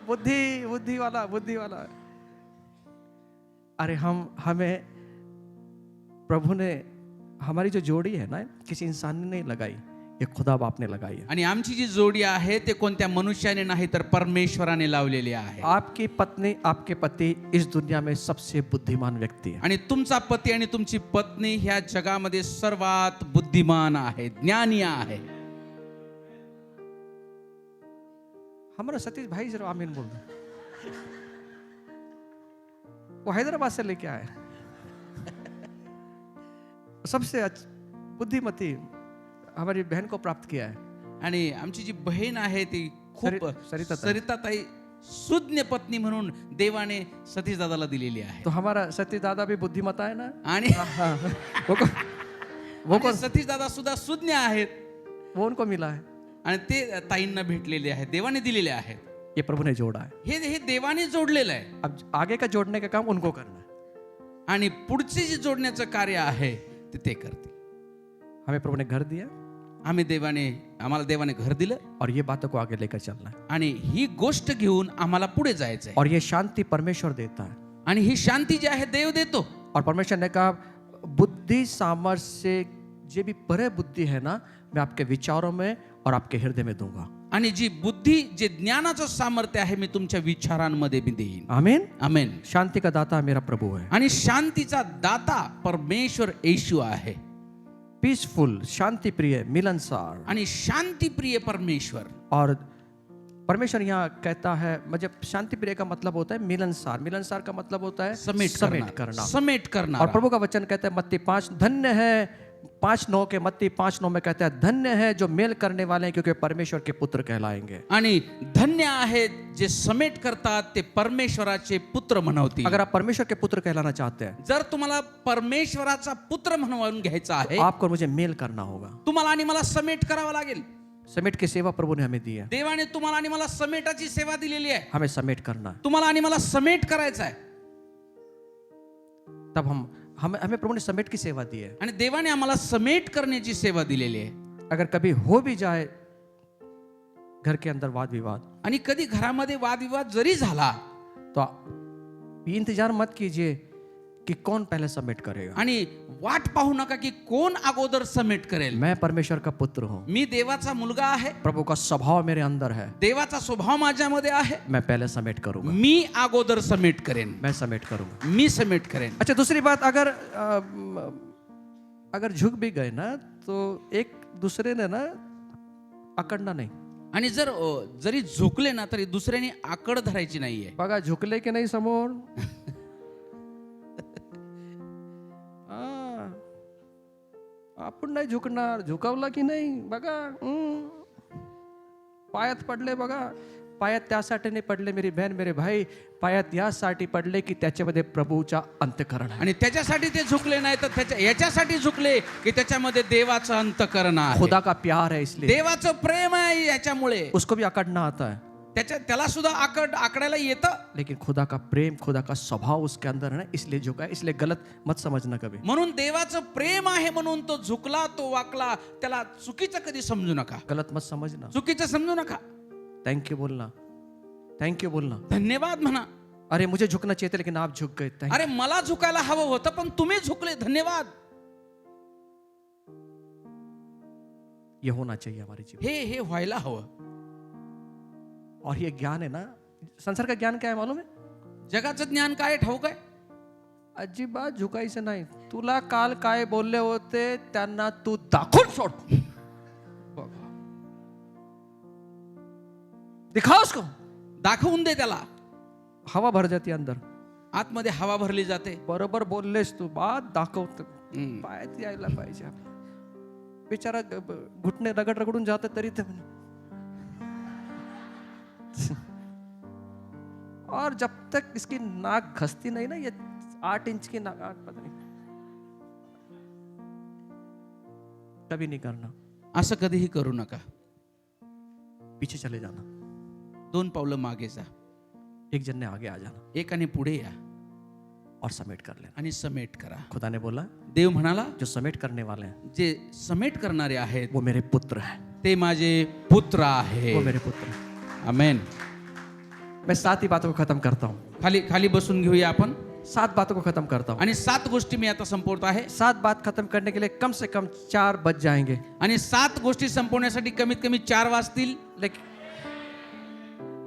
बुद्धि वाला. अरे हमें प्रभु ने, हमारी जो जोड़ी है ना, किसी इंसान ने नहीं लगाई, ये खुदा बाप ने लगाई है. आणि आमची जी जोडी आहे ते कोणत्या मनुष्याने नाही तर परमेश्वराने लावलेली आहे. आपकी पत्नी, आपके पति इस दुनिया में सबसे बुद्धिमान व्यक्ति है. आणि तुमचा पती आणि तुमची पत्नी ह्या जगामध्ये सर्वात बुद्धिमान आहे, ज्ञानी आहे. हमारा सतीश भाई जरा आमीन बोल दो. वो हैदराबाद से लेके आए, सबसे बुद्धिमती हमारी बहन को प्राप्त किया है. आणि आमची जी बहीण आहे ती खूप सरिताताई. सरिताताई सुज्ञ पत्नी म्हणून देवाने सतीश दादाला दिलेली आहे. तो हमारा सती दादा भी बुद्धिमत्ता है ना. आणि हाँ, वो कौन सतीश दादा सुद्धा सुज्ञ आहेत वो उनको मिला है. आणि ते ताईंना भेटलेले आहेत, देवाने दिलेले आहेत. ये प्रभु ने जोड़ा है. हे देवाने जोडलेलं आहे. अब आगे का जोड़ने का काम उनको करना है. आणि पुढचे जे जोडण्याचं कार्य आहे ते करतील. हमें प्रभु ने घर दिया आम्हाला देवाने घर दिलं और ये बातों को आगे लेकर चलना है. आणि ही गोष्ट घेऊन आम्हाला पुढे जायचंय. और ये शांति परमेश्वर देता है. आणि ही शांती जी आहे देव देतो. और परमेश्वर ने कहा बुद्धि सामर्थ्य से जे भी परे बुद्धि है ना मैं आपके विचारों में और आपके हृदय में दूंगा. आणि जी बुद्धी जे ज्ञानाचं सामर्थ्य आहे मी तुमच्या विचारांमध्ये मी देईन. आमीन. आमेन. शांति का दाता मेरा प्रभु है. आणि शांतीचा दाता परमेश्वर येशू आहे. पीसफुल, शांति प्रिय, मिलनसार. आणि शांती प्रिय परमेश्वर. और परमेश्वर यहाँ कहता है मतलब शांति प्रिय का मतलब होता है मिलनसार. मिलनसार का मतलब होता है समेट करना. और प्रभु का वचन कहता है मत्ती 5 धन्य है 5:9 के मत्ती 5:9 में कहता है धन्य है जो मेल करने वाले हैं क्योंकि परमेश्वर के पुत्र कहलाएंगे. आणि धन्य आहेत जे समेट करतात ते परमेश्वराचे पुत्र म्हणवतील. अगर आप परमेश्वर के पुत्र कहलाना चाहते हैं जर तुम्हाला परमेश्वराचा पुत्र म्हणवून घ्यायचा आहे तो आपको मुझे मेल करना होगा. तुम्हाला आणि मला समेट करावं लागेल. समेट की सेवा प्रभु ने हमें दी है. देवाने तुम्हाला आणि मला समेटाची सेवा दिलेली आहे. हमें समेट करना है. तुम्हाला आणि मला समेट करायचा आहे. तब हमें प्रभु ने समेट की सेवा दी है. आणि देवाने आम्हाला समेट करण्याची सेवा दिलेली आहे. अगर कभी हो भी जाए घर के अंदर वाद विवाद आणि कधी घरामध्ये वादविवाद जरी झाला तो इंतजार मत कीजिए कि कौन पहले सबमिट करेगा. आणि वाट पाहू नका की कोण अगोदर समेट करेल. मैं परमेश्वर का पुत्र हूँ. मी देवाचा मुलगा आहे. प्रभु का स्वभाव मेरे अंदर है. देवाचा स्वभाव माझ्यामध्ये आहे. मैं पहले सबमिट करूंगा. मी अगोदर समेट करेन. मैं सबमिट करूंगा. मी समेट करेन. अच्छा दूसरी बात अगर झुक भी गए ना तो एक दूसरे ने ना अकडना नाही. आणि जरी झुकले ना तरी दुसऱ्याने आकड धरायची नाहीये. बघा झुकले की नाही समोर. आपण नाही झुकणार. झुकवला की नाही बघा. पायात पडले बघा. पायात त्यासाठी नाही पडले मेरी बहन मेरे भाई. पायात यासाठी पडले की त्याच्यामध्ये प्रभूचा अंतःकरण आहे. आणि त्याच्यासाठी ते झुकले नाही तर याच्यासाठी झुकले की त्याच्यामध्ये देवाचं अंतःकरण आहे. खुदा का प्यार है इसलिए. देवाचं प्रेम आहे याच्यामुळे. उसको भी अकड़ना आता है. त्याला सुद्धा आकडायला येतं. लेकिन खुदा का प्रेम खुदा का स्वभाव उसके अंदर है ना इसलिए झुका है. इसलिए गलत मत समझना कभी. म्हणून देवाचं प्रेम आहे म्हणून तो झुकला तो वाकला त्याला चुकीचं कधी समजू नका. गलत मत समझना. चुकीचं समजू नका. थैंक यू बोलना. थैंक यू बोलना. धन्यवाद म्हणा. अरे मुझे झुकना चाहिए था लेकिन आप झुक गए. अरे मला झुकायला हवं होतं पण तुम्ही झुकले. धन्यवाद. ये होना चाहिए हमारी जीवन. हे व्हायला हवं. और ये ज्ञान है ना संसार का ज्ञान क्या है मालूम है. जगाचं ज्ञान काय ठाऊक आहे. अजिबात झुकायचं नाही. तुला काल काय बोलले होते त्यांना तू दाखवून सोड. दिखा उसको. दाखवून दे त्याला. हवा भर जाती अंदर. आतमध्ये हवा भरली जाते. बरोबर बोललेस तू. बात दाखवत पायात यायला पाहिजे. बिचारा घुटणे रगडून जाते तरी ते. और जब तक इसकी नाक घसती नहीं ना ये 8 इंच की नाक पता नहीं कभी नहीं करना. असं कधीही करू नका. पीछे चले जाना. 2 पावलं मागे जा. एक जन ने आगे आ जाना. एकाने पुढे या और समेट कर लेना. आणि समेट करा. खुदा ने बोला देव म्हणाला जो समेट करने वाले हैं जे समेट करणारे आहेत वो मेरे पुत्र हैं. ते माझे पुत्र आहे. वो मेरे पुत्र हैं. आमेन. मैं 7 ही बातों को खत्म करता हूँ. खाली बसून घेऊया आपण. 7 बातों को खत्म करता हूँ. आणि 7 गोष्टी मी आता संपवत आहे. 7 बात खत्म करने के लिए कम से कम 4 बज जाएंगे. आणि 7 गोष्टी संपवण्यासाठी कमीत कमी 4 वाजतील.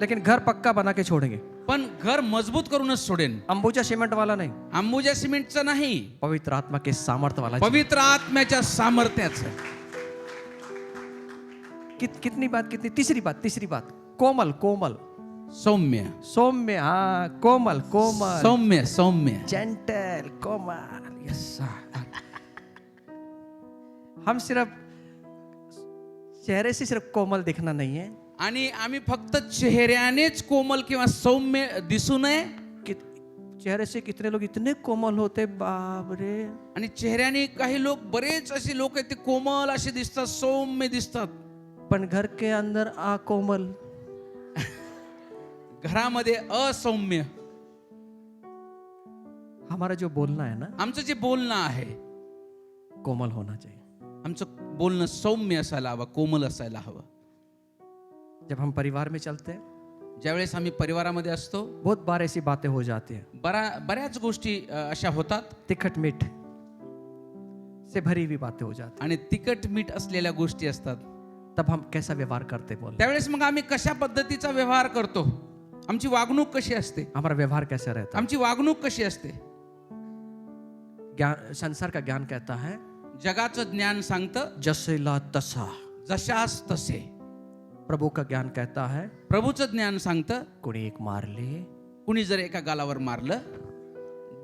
लेकिन घर पक्का बना के छोड़ेंगे. पण घर मजबूत करूनच सोडेन. अंबुजा सिमेंट वाला नहीं. अंबुजा सिमेंटचं नाही. पवित्र आत्मा के सामर्थ्य वाला. पवित्र आत्म्याच्या सामर्थ्याचं. कितनी बात. तीसरी बात कोमल सौम्य. हाँ कोमल सौम्य जेंटल कोमल. यस. हम सिर्फ चेहरे से सिर्फ कोमल दिखना नहीं है आणि आम्ही फक्त चेहऱ्यानेच कोमल किंवा सौम्य दिसू नये. कि चेहरे से कितने लोग इतने कोमल होते, बाप रे. आणि चेहऱ्याने काही लोक, बरेच असे लोक आहेत ते कोमल असे दिसतात, सौम्य दिसतात, पण घर के अंदर कोमल. घरामध्ये असौम्य. हमारा जो बोलना है ना, आमचं जे बोलणं आहे, कोमल होना चाहिए. आमचं बोलणं सौम्य असायला हवं, कोमल असायला हवं. जब हम परिवार में चलते हैं, ज्यावेळेस आम्ही परिवारामध्ये असतो, बहुत बार ऐसी बातें हो जाती हैं, बऱ्याच गोष्टी अशा होतात तिखट मीठ से भरी हुई बातें हो जाती आणि तिखट मीठ असलेल्या गोष्टी असतात. हैं. तब हम कैसा व्यवहार करते बोल, त्यावेळेस मग आम्ही कशा पद्धतीचा व्यवहार करतो, आमची वागणूक कशी असते, हमारा व्यवहार कैसा रहता है. आमची वागणूक कशी असते. ज्ञान, संसार का ज्ञान कहता है जगाचं ज्ञान सांगतं जसेला तसा. जशास तसे. प्रभु का ज्ञान कहता है प्रभूचं ज्ञान सांगतं कोणी एक मारले, कुणी जर एका गालावर मारलं,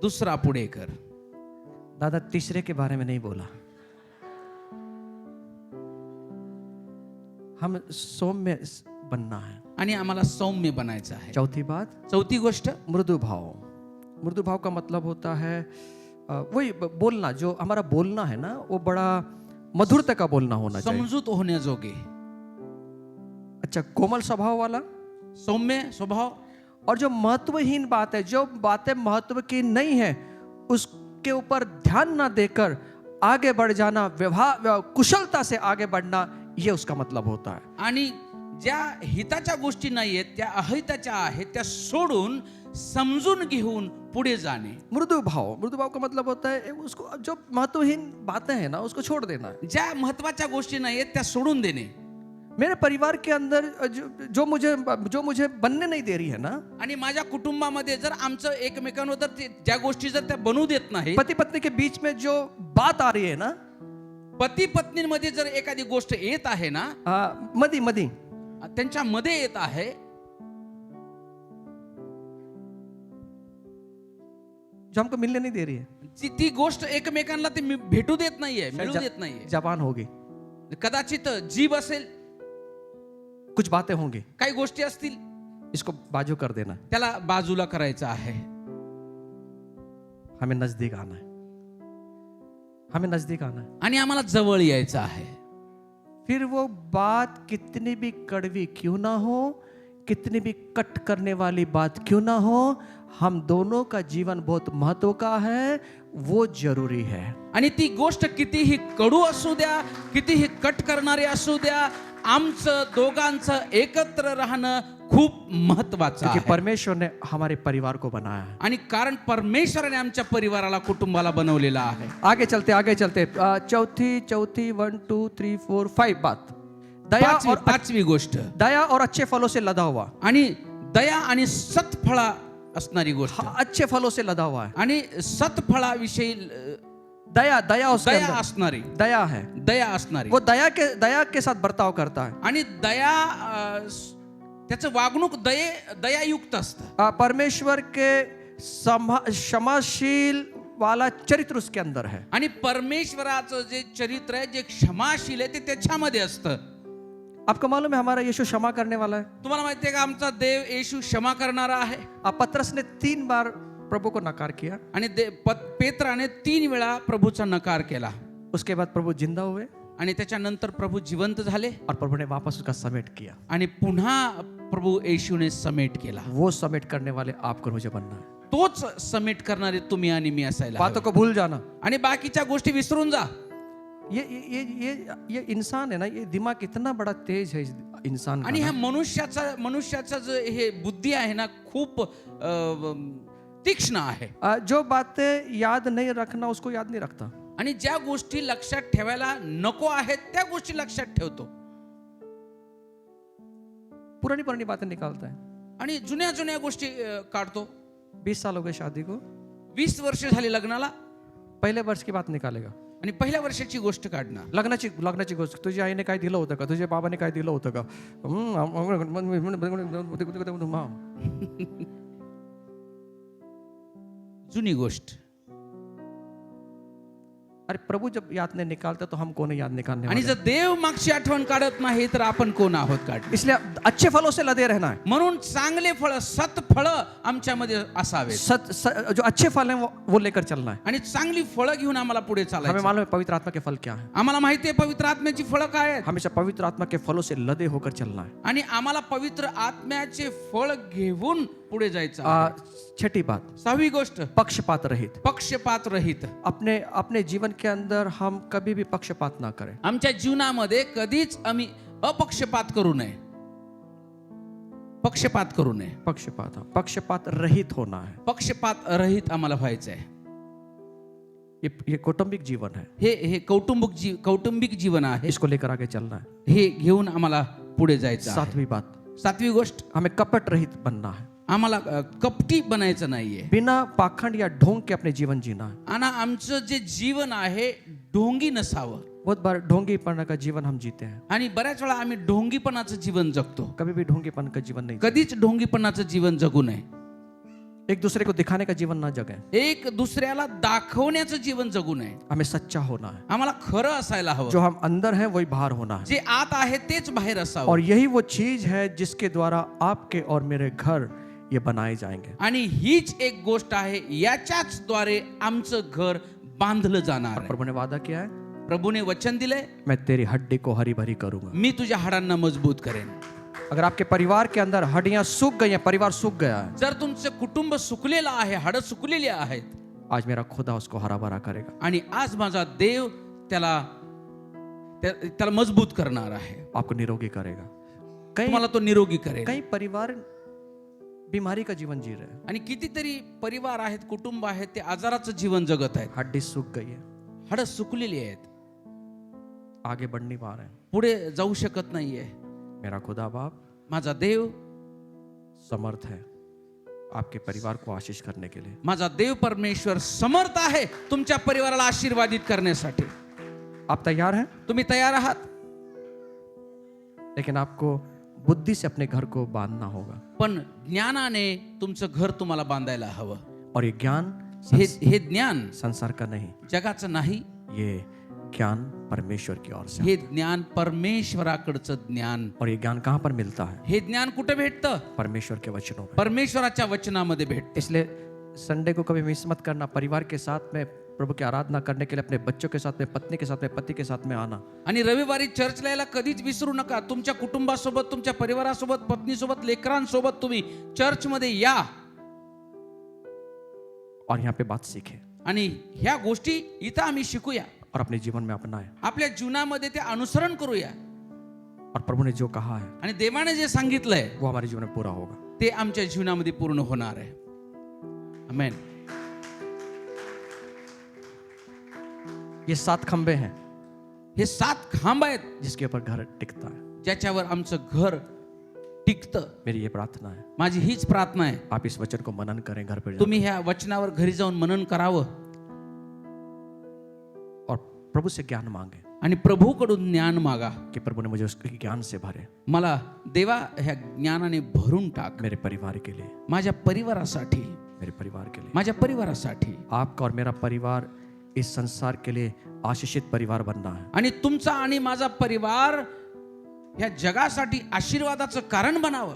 दुसरा पुढे कर. दादा तीसरे के बारे में नहीं बोला. हम सौम्य बनना है. आणि आम्हाला सौम्य बनायचं आहे. चौथी बात, चौथी गोष्ट, मृदु भाव. मृदु भाव का मतलब होता है वही बोलना, जो हमारा बोलना है ना, वो बड़ा मधुरता का बोलना होना चाहिए. समजूत होण्याजोगे, अच्छा, कोमल स्वभाव वाला. सौम्य स्वभाव. और जो महत्वहीन बात है, जो बातें महत्व की नहीं है, उसके ऊपर ध्यान ना देकर आगे बढ़ जाना, व्यवहार कुशलता से आगे बढ़ना, ये उसका मतलब होता है. आणि ज्या हिताच्या गोष्टी नाहीयेत, त्या अहिताच्या आहेत, त्या सोडून समजून घेऊन पुढे जाणे. मृदु भाव. मृदु भाव का मतलब होता है उसको, जो महत्वहीन बातें हैं ना, उसको छोड़ देना. ज्या महत्वाच्या गोष्टी नाहीयेत त्या सोडून देणे. मेरे परिवार के अंदर जो मुझे बनने नहीं दे रही है ना, आणि माझ्या कुटुंबामध्ये जर आमचं एकमेकांवर जर ज्या गोष्टी जर त्या बनू देत नाही, पति पत्नी के बीच में जो बात आ रही है ना, पती पत्नींमध्ये जर एखादी गोष्ट येत आहे ना, मधी मधी त्यांच्या मध्ये येत आहे, जो हमको मिलने नहीं दे रही है, ती गोष्ट एकमेकांना ते भेटू देत नाहीये, मिळू देत नाहीये. जबान होगी, कदाचित जीभ असेल, कुछ बातें होंगी, काही गोष्टी असतील, इसको बाजू कर देना. त्याला बाजूला करायचं आहे. हमें नजदीक आना है, हमें नजदीक आना है. आणि आम्हाला जवळ यायचं आहे. फिर वो बात कितनी भी कड़वी क्यों ना हो, कितनी भी कट करने वाली बात क्यों ना हो, हम दोनों का जीवन बहुत महत्व का है, वो जरूरी है. आणि ती गोष्ट कितीही कडू असू द्या, कितीही कट करणारी असू द्या, आमचं दोघांचं एकत्र राहणं खूप महत्वाचं क्योंकि आहे. परमेश्वर ने हमारे परिवार को बनाया है. आणि कारण परमेश्वराने आमच्या परिवाराला, कुटुंबाला बनवलेला आहे. आगे चलते चौथी 1 2 3 4 5 बात. दया और पाचवी गोष्ट, दया और अच्छे फलों से लदा हुआ. आणि दया आणि सत्फळा असणारी गोष्ट. अच्छे फलों से लदा हुआ है. आणि सत्फळाविषयी दया उसके दया अंदर असणारी, दया है. दया असणारी. वो दया के साथ बर्ताव करता है. आणि दया, त्याचं वागणूक दयायुक्त असतं. परमेश्वर के क्षमाशील वाला चरित्र उसके अंदर है. आणि परमेश्वराचं जे चरित्र आहे, जे क्षमाशील आहे, ते त्याच्यामध्ये असतं. आपको मालूम है हमारा यीशु क्षमा करने वाला है. तुम्हाला माहिती आहे का, आमचा देव येशू क्षमा करणारा आहे. पतरस ने 3 बार प्रभु को नकार किया. आणि पेत्राने 3 वेळा प्रभूचा नकार केला. उसके बाद प्रभु जिंदा हुए आणि त्याच्यानंतर प्रभू जिवंत झाले. और प्रभु ने वापस उसका समेट किया. आणि पुन्हा प्रभू येशूने समेट केला. वो समेट करने वाले आपको मुझे बनना है. तोच समेट करणारे तुम्ही आणि मी असायला बातों को भूल जाना. आणि बाकीच्या गोष्टी विसरून जा. ये इंसान है ना, ये दिमाग इतना बड़ा तेज है इंसान का. आणि ह्या मनुष्याचा जो हे बुद्धी आहे ना, खूप तीक्ष्ण आहे. जो बातें याद नहीं रखना उसको याद नहीं रखता. आणि ज्या गोष्टी लक्षात ठेवायला नको आहेत त्या गोष्टी लक्षात ठेवतो. पुरानी बातें निकालता है. आणि जुन्या गोष्टी काढतो. 20 साल हो गए शादी को, 20 वर्ष झाली लग्नाला, पहले वर्ष की बात निकालेगा. आणि पहिल्या वर्षाची गोष्ट काढणार. लग्नाची गोष्ट. तुझ्या आईने काय दिलं होतं का, तुझ्या बाबाने काय दिलं होतं का. जुनी गोष्ट. अरे प्रभु जब याद नहीं निकालता तो हम कौन याद निकालने आणि वाले? जर देव मागची आठवण काढत नाही तर आपण कोण आहोत काढ. इसलिए अच्छे फलों से लदे रहना है. म्हणून चांगले फळ सत्फळ आमच्यामध्ये असावेत जो अच्छे फल हैं वो लेकर चलना है. आणि चांगली फळं घेऊन आम्हाला पुढे हमें चालायचं. मालूम है पवित्र आत्मा के फल क्या है. आम्हाला माहिती आहे पवित्र आत्म्याची फळं काय आहेत हमेशा पवित्र आत्मा के फलों से लदे होकर चलना है. आणि आम्हाला पवित्र आत्म्याचे फळ घेऊन पुढे जायचं आहे. छठी बात, सहावी गोष्ट, पक्षपात रहित. पक्षपात रहित. अपने अपने जीवन के अंदर हम कभी भी पक्षपात ना करें. आमच्या जीवनामध्ये कधीच आम्ही अपक्षपात करू नये. पक्षपात करू नये. पक्षपात रहित होना है. पक्षपात रहित आम्हाला व्हायचं आहे. ये कौटुंबिक जीवन है. हे कौटुंबिक जीवन आहे. इसको लेकर आगे चलना है. हे घेऊन आम्हाला पुढे जायचं आहे. सातवीं बात, सातवी गोष्ट, हमें कपट रहित बनना है. आम्हाला कपटी बनायचं नाहीये. बिना पाखंड या ढोंग के अपने जीवन जीना है. आणि आमचं जे जीवन आहे ढोंगी नसावं. बहुत बार ढोंगीपना का जीवन हम जीते हैं. आणि बऱ्याच वेळा आम्ही ढोंगीपणाचं जीवन जगतो. कभी भी ढोंगीपन का जीवन नहीं. कधीच ढोंगीपणाचं जीवन जगू नये. एक दूसरे को दिखाने का जीवन ना जगे. एक दुसऱ्याला दाखवण्याचं जीवन जगू नये. हमें सच्चा होना है. आम्हाला खरं असायला हवं. जो हम अंदर हैं वही बाहर होना है. जे आत आहे तेच बाहेर असावं. और यही वो चीज है जिसके द्वारा आपके और मेरे घर ये बनाए जाएंगे. आणि हीच एक गोष्ट आहे, याच्याच द्वारे आमचं घर बांधलं जाणार आहे. प्रभु ने वादा किया है, प्रभूने वचन दिलंय, मैं तेरी हड्डी को हरी भरी करूंगा. मी तुझ्या हाडांना मजबूत करेन. अगर आपके परिवार के अंदर हड्डियां सूख गई हैं, परिवार सूख गया है, जर तुमचं कुटुंब सुकलेलं आहे, हाडं सुकलेली आहेत, आज मेरा खुदा उसको हरा भरा करेगा. आणि आज माझा देव त्याला मजबूत करणार आहे. आपको निरोगी करेगा. तुम्हाला तो निरोगी करेल. कई परिवार बीमारी का जीवन जी रहे हैं. आणि कितीतरी परिवार आहेत, कुटुंब आहेत, ते आजाराचं जीवन जगत आहेत. हड्डी सूख गई है, हाडं सुकलेली आहेत, आगे बढ़ नहीं पा रहे हैं. पुढे जाऊ शकत नाहीये. मेरा खुदा बाप माझा देव समर्थ है आपके परिवार को आशीष करने के लिए. माझा देव परमेश्वर समर्थ आहे तुमच्या परिवाराला आशीर्वादित करण्यासाठी. आप तैयार हैं? तुम्ही तयार आहात? लेकिन आपको बुद्धि से अपने घर को बांधना होगा. पण ज्ञानाने तुमचं घर तुम्हाला बांधायला हवं. और ये ज्ञान हे ज्ञान संसार का नहीं, जगाचं नाही. ये ज्ञान परमेश्वर की ओर से. हे ज्ञान परमेश्वराकडचं ज्ञान. और ये ज्ञान कहाँ पर मिलता है? हे ज्ञान कुठे भेटतं? परमेश्वर के वचनों में. परमेश्वराच्या वचनामध्ये भेटतं. इसलिए संडे को कभी मिस मत करना. परिवार के साथ में प्रभु की आराधना करने के लिए अपने बच्चों के साथ में, पत्नी के साथ में, पति के साथ में आना. आणि रविवारी चर्चला यायला कधीच विसरू नका. तुमच्या कुटुंबासोबत, तुमच्या परिवारासोबत, पत्नीसोबत, लेकरांसोबत तुम्ही चर्चमध्ये या और यहाँ पे बात सीखे आणि ह्या गोष्टी इथं आम्ही शिकूया, और अपने जीवन में अपनाए. आपल्या जीवनामध्ये ते अनुसरण करूया. और प्रभु ने जो कहा है आणि देवाने जे सांगितलंय वो हमारे जीवन में पूरा होगा. ते आमच्या जीवनामध्ये पूर्ण होणार आहे. आमेन. ये 7 खंबे हैं हे 7 खांब आहेत जिसके ऊपर घर टिकता है. ज्याच्यावर आमचं घर टिकतं. मेरी ये प्रार्थना है, माझी हीच प्रार्थना आहे, आप इस वचन को मनन करें घर पर तुम्ही ह्या वचनावर घरी जाऊन मनन करावं और प्रभु से ज्ञान मांगे आणि प्रभूकडून ज्ञान मागा कि प्रभु ने मुझे उसके ज्ञान से भरे. मला देवा ह्या ज्ञानाने भरून टाक. मेरे परिवार के लिए, माझ्या परिवारासाठी, मेरे परिवार के लिए. माझ्या परिवारासाठी. आपका और मेरा परिवार इस संसार के लिए आशीषित परिवार बनना है. आणि तुमचा आणि माझा परिवार ह्या जगासाठी आशीर्वादाचं कारण बनावं.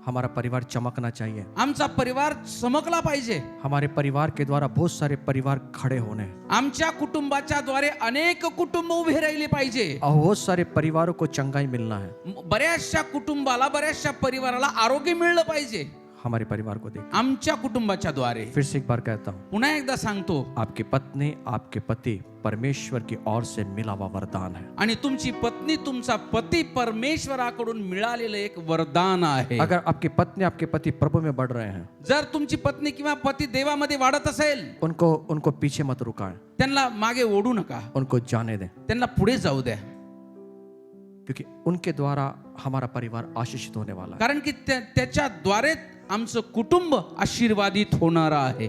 हमारा परिवार चमकना चाहिए. आमचा परिवार चमकला पाहिजे. हमारे परिवार के द्वारा बहुत सारे परिवार खड़े होने, आमच्या कुटुंबाच्या द्वारे अनेक कुटुंब उभे राहिले पाहिजे. और बहुत सारे परिवारों को चंगाई मिलना है. बऱ्याचशा कुटुंबाला, बऱ्याचशा परिवाराला आरोग्य मिळलं पाहिजे हमारे परिवार को देख. आमच्या कुटुंबाच्या द्वारे. फिर से एक बार कहता हूँ, पुन्हा एकदा सांगतो, आपकी पत्नी, आपके पति परमेश्वर की ओर से मिला हुआ वरदान है. आणि तुमची पत्नी, तुमचा पती परमेश्वराकडून मिळालेलं एक वरदान आहे. अगर आपकी पत्नी, आपके पति प्रभु में बढ़ रहे हैं, जर तुमची पत्नी किंवा पती देवामध्ये वाढत असेल, उनको पीछे मत रुकाएं. त्यांना मागे ओढू नका, उनको जाने दें. त्यांना पुढे जाऊ द्या. क्योंकि उनके द्वारा हमारा परिवार आशीषित होने वाला है. कारण की त्याच्या द्वारे आमचं कुटुंब आशीर्वादित होणार आहे.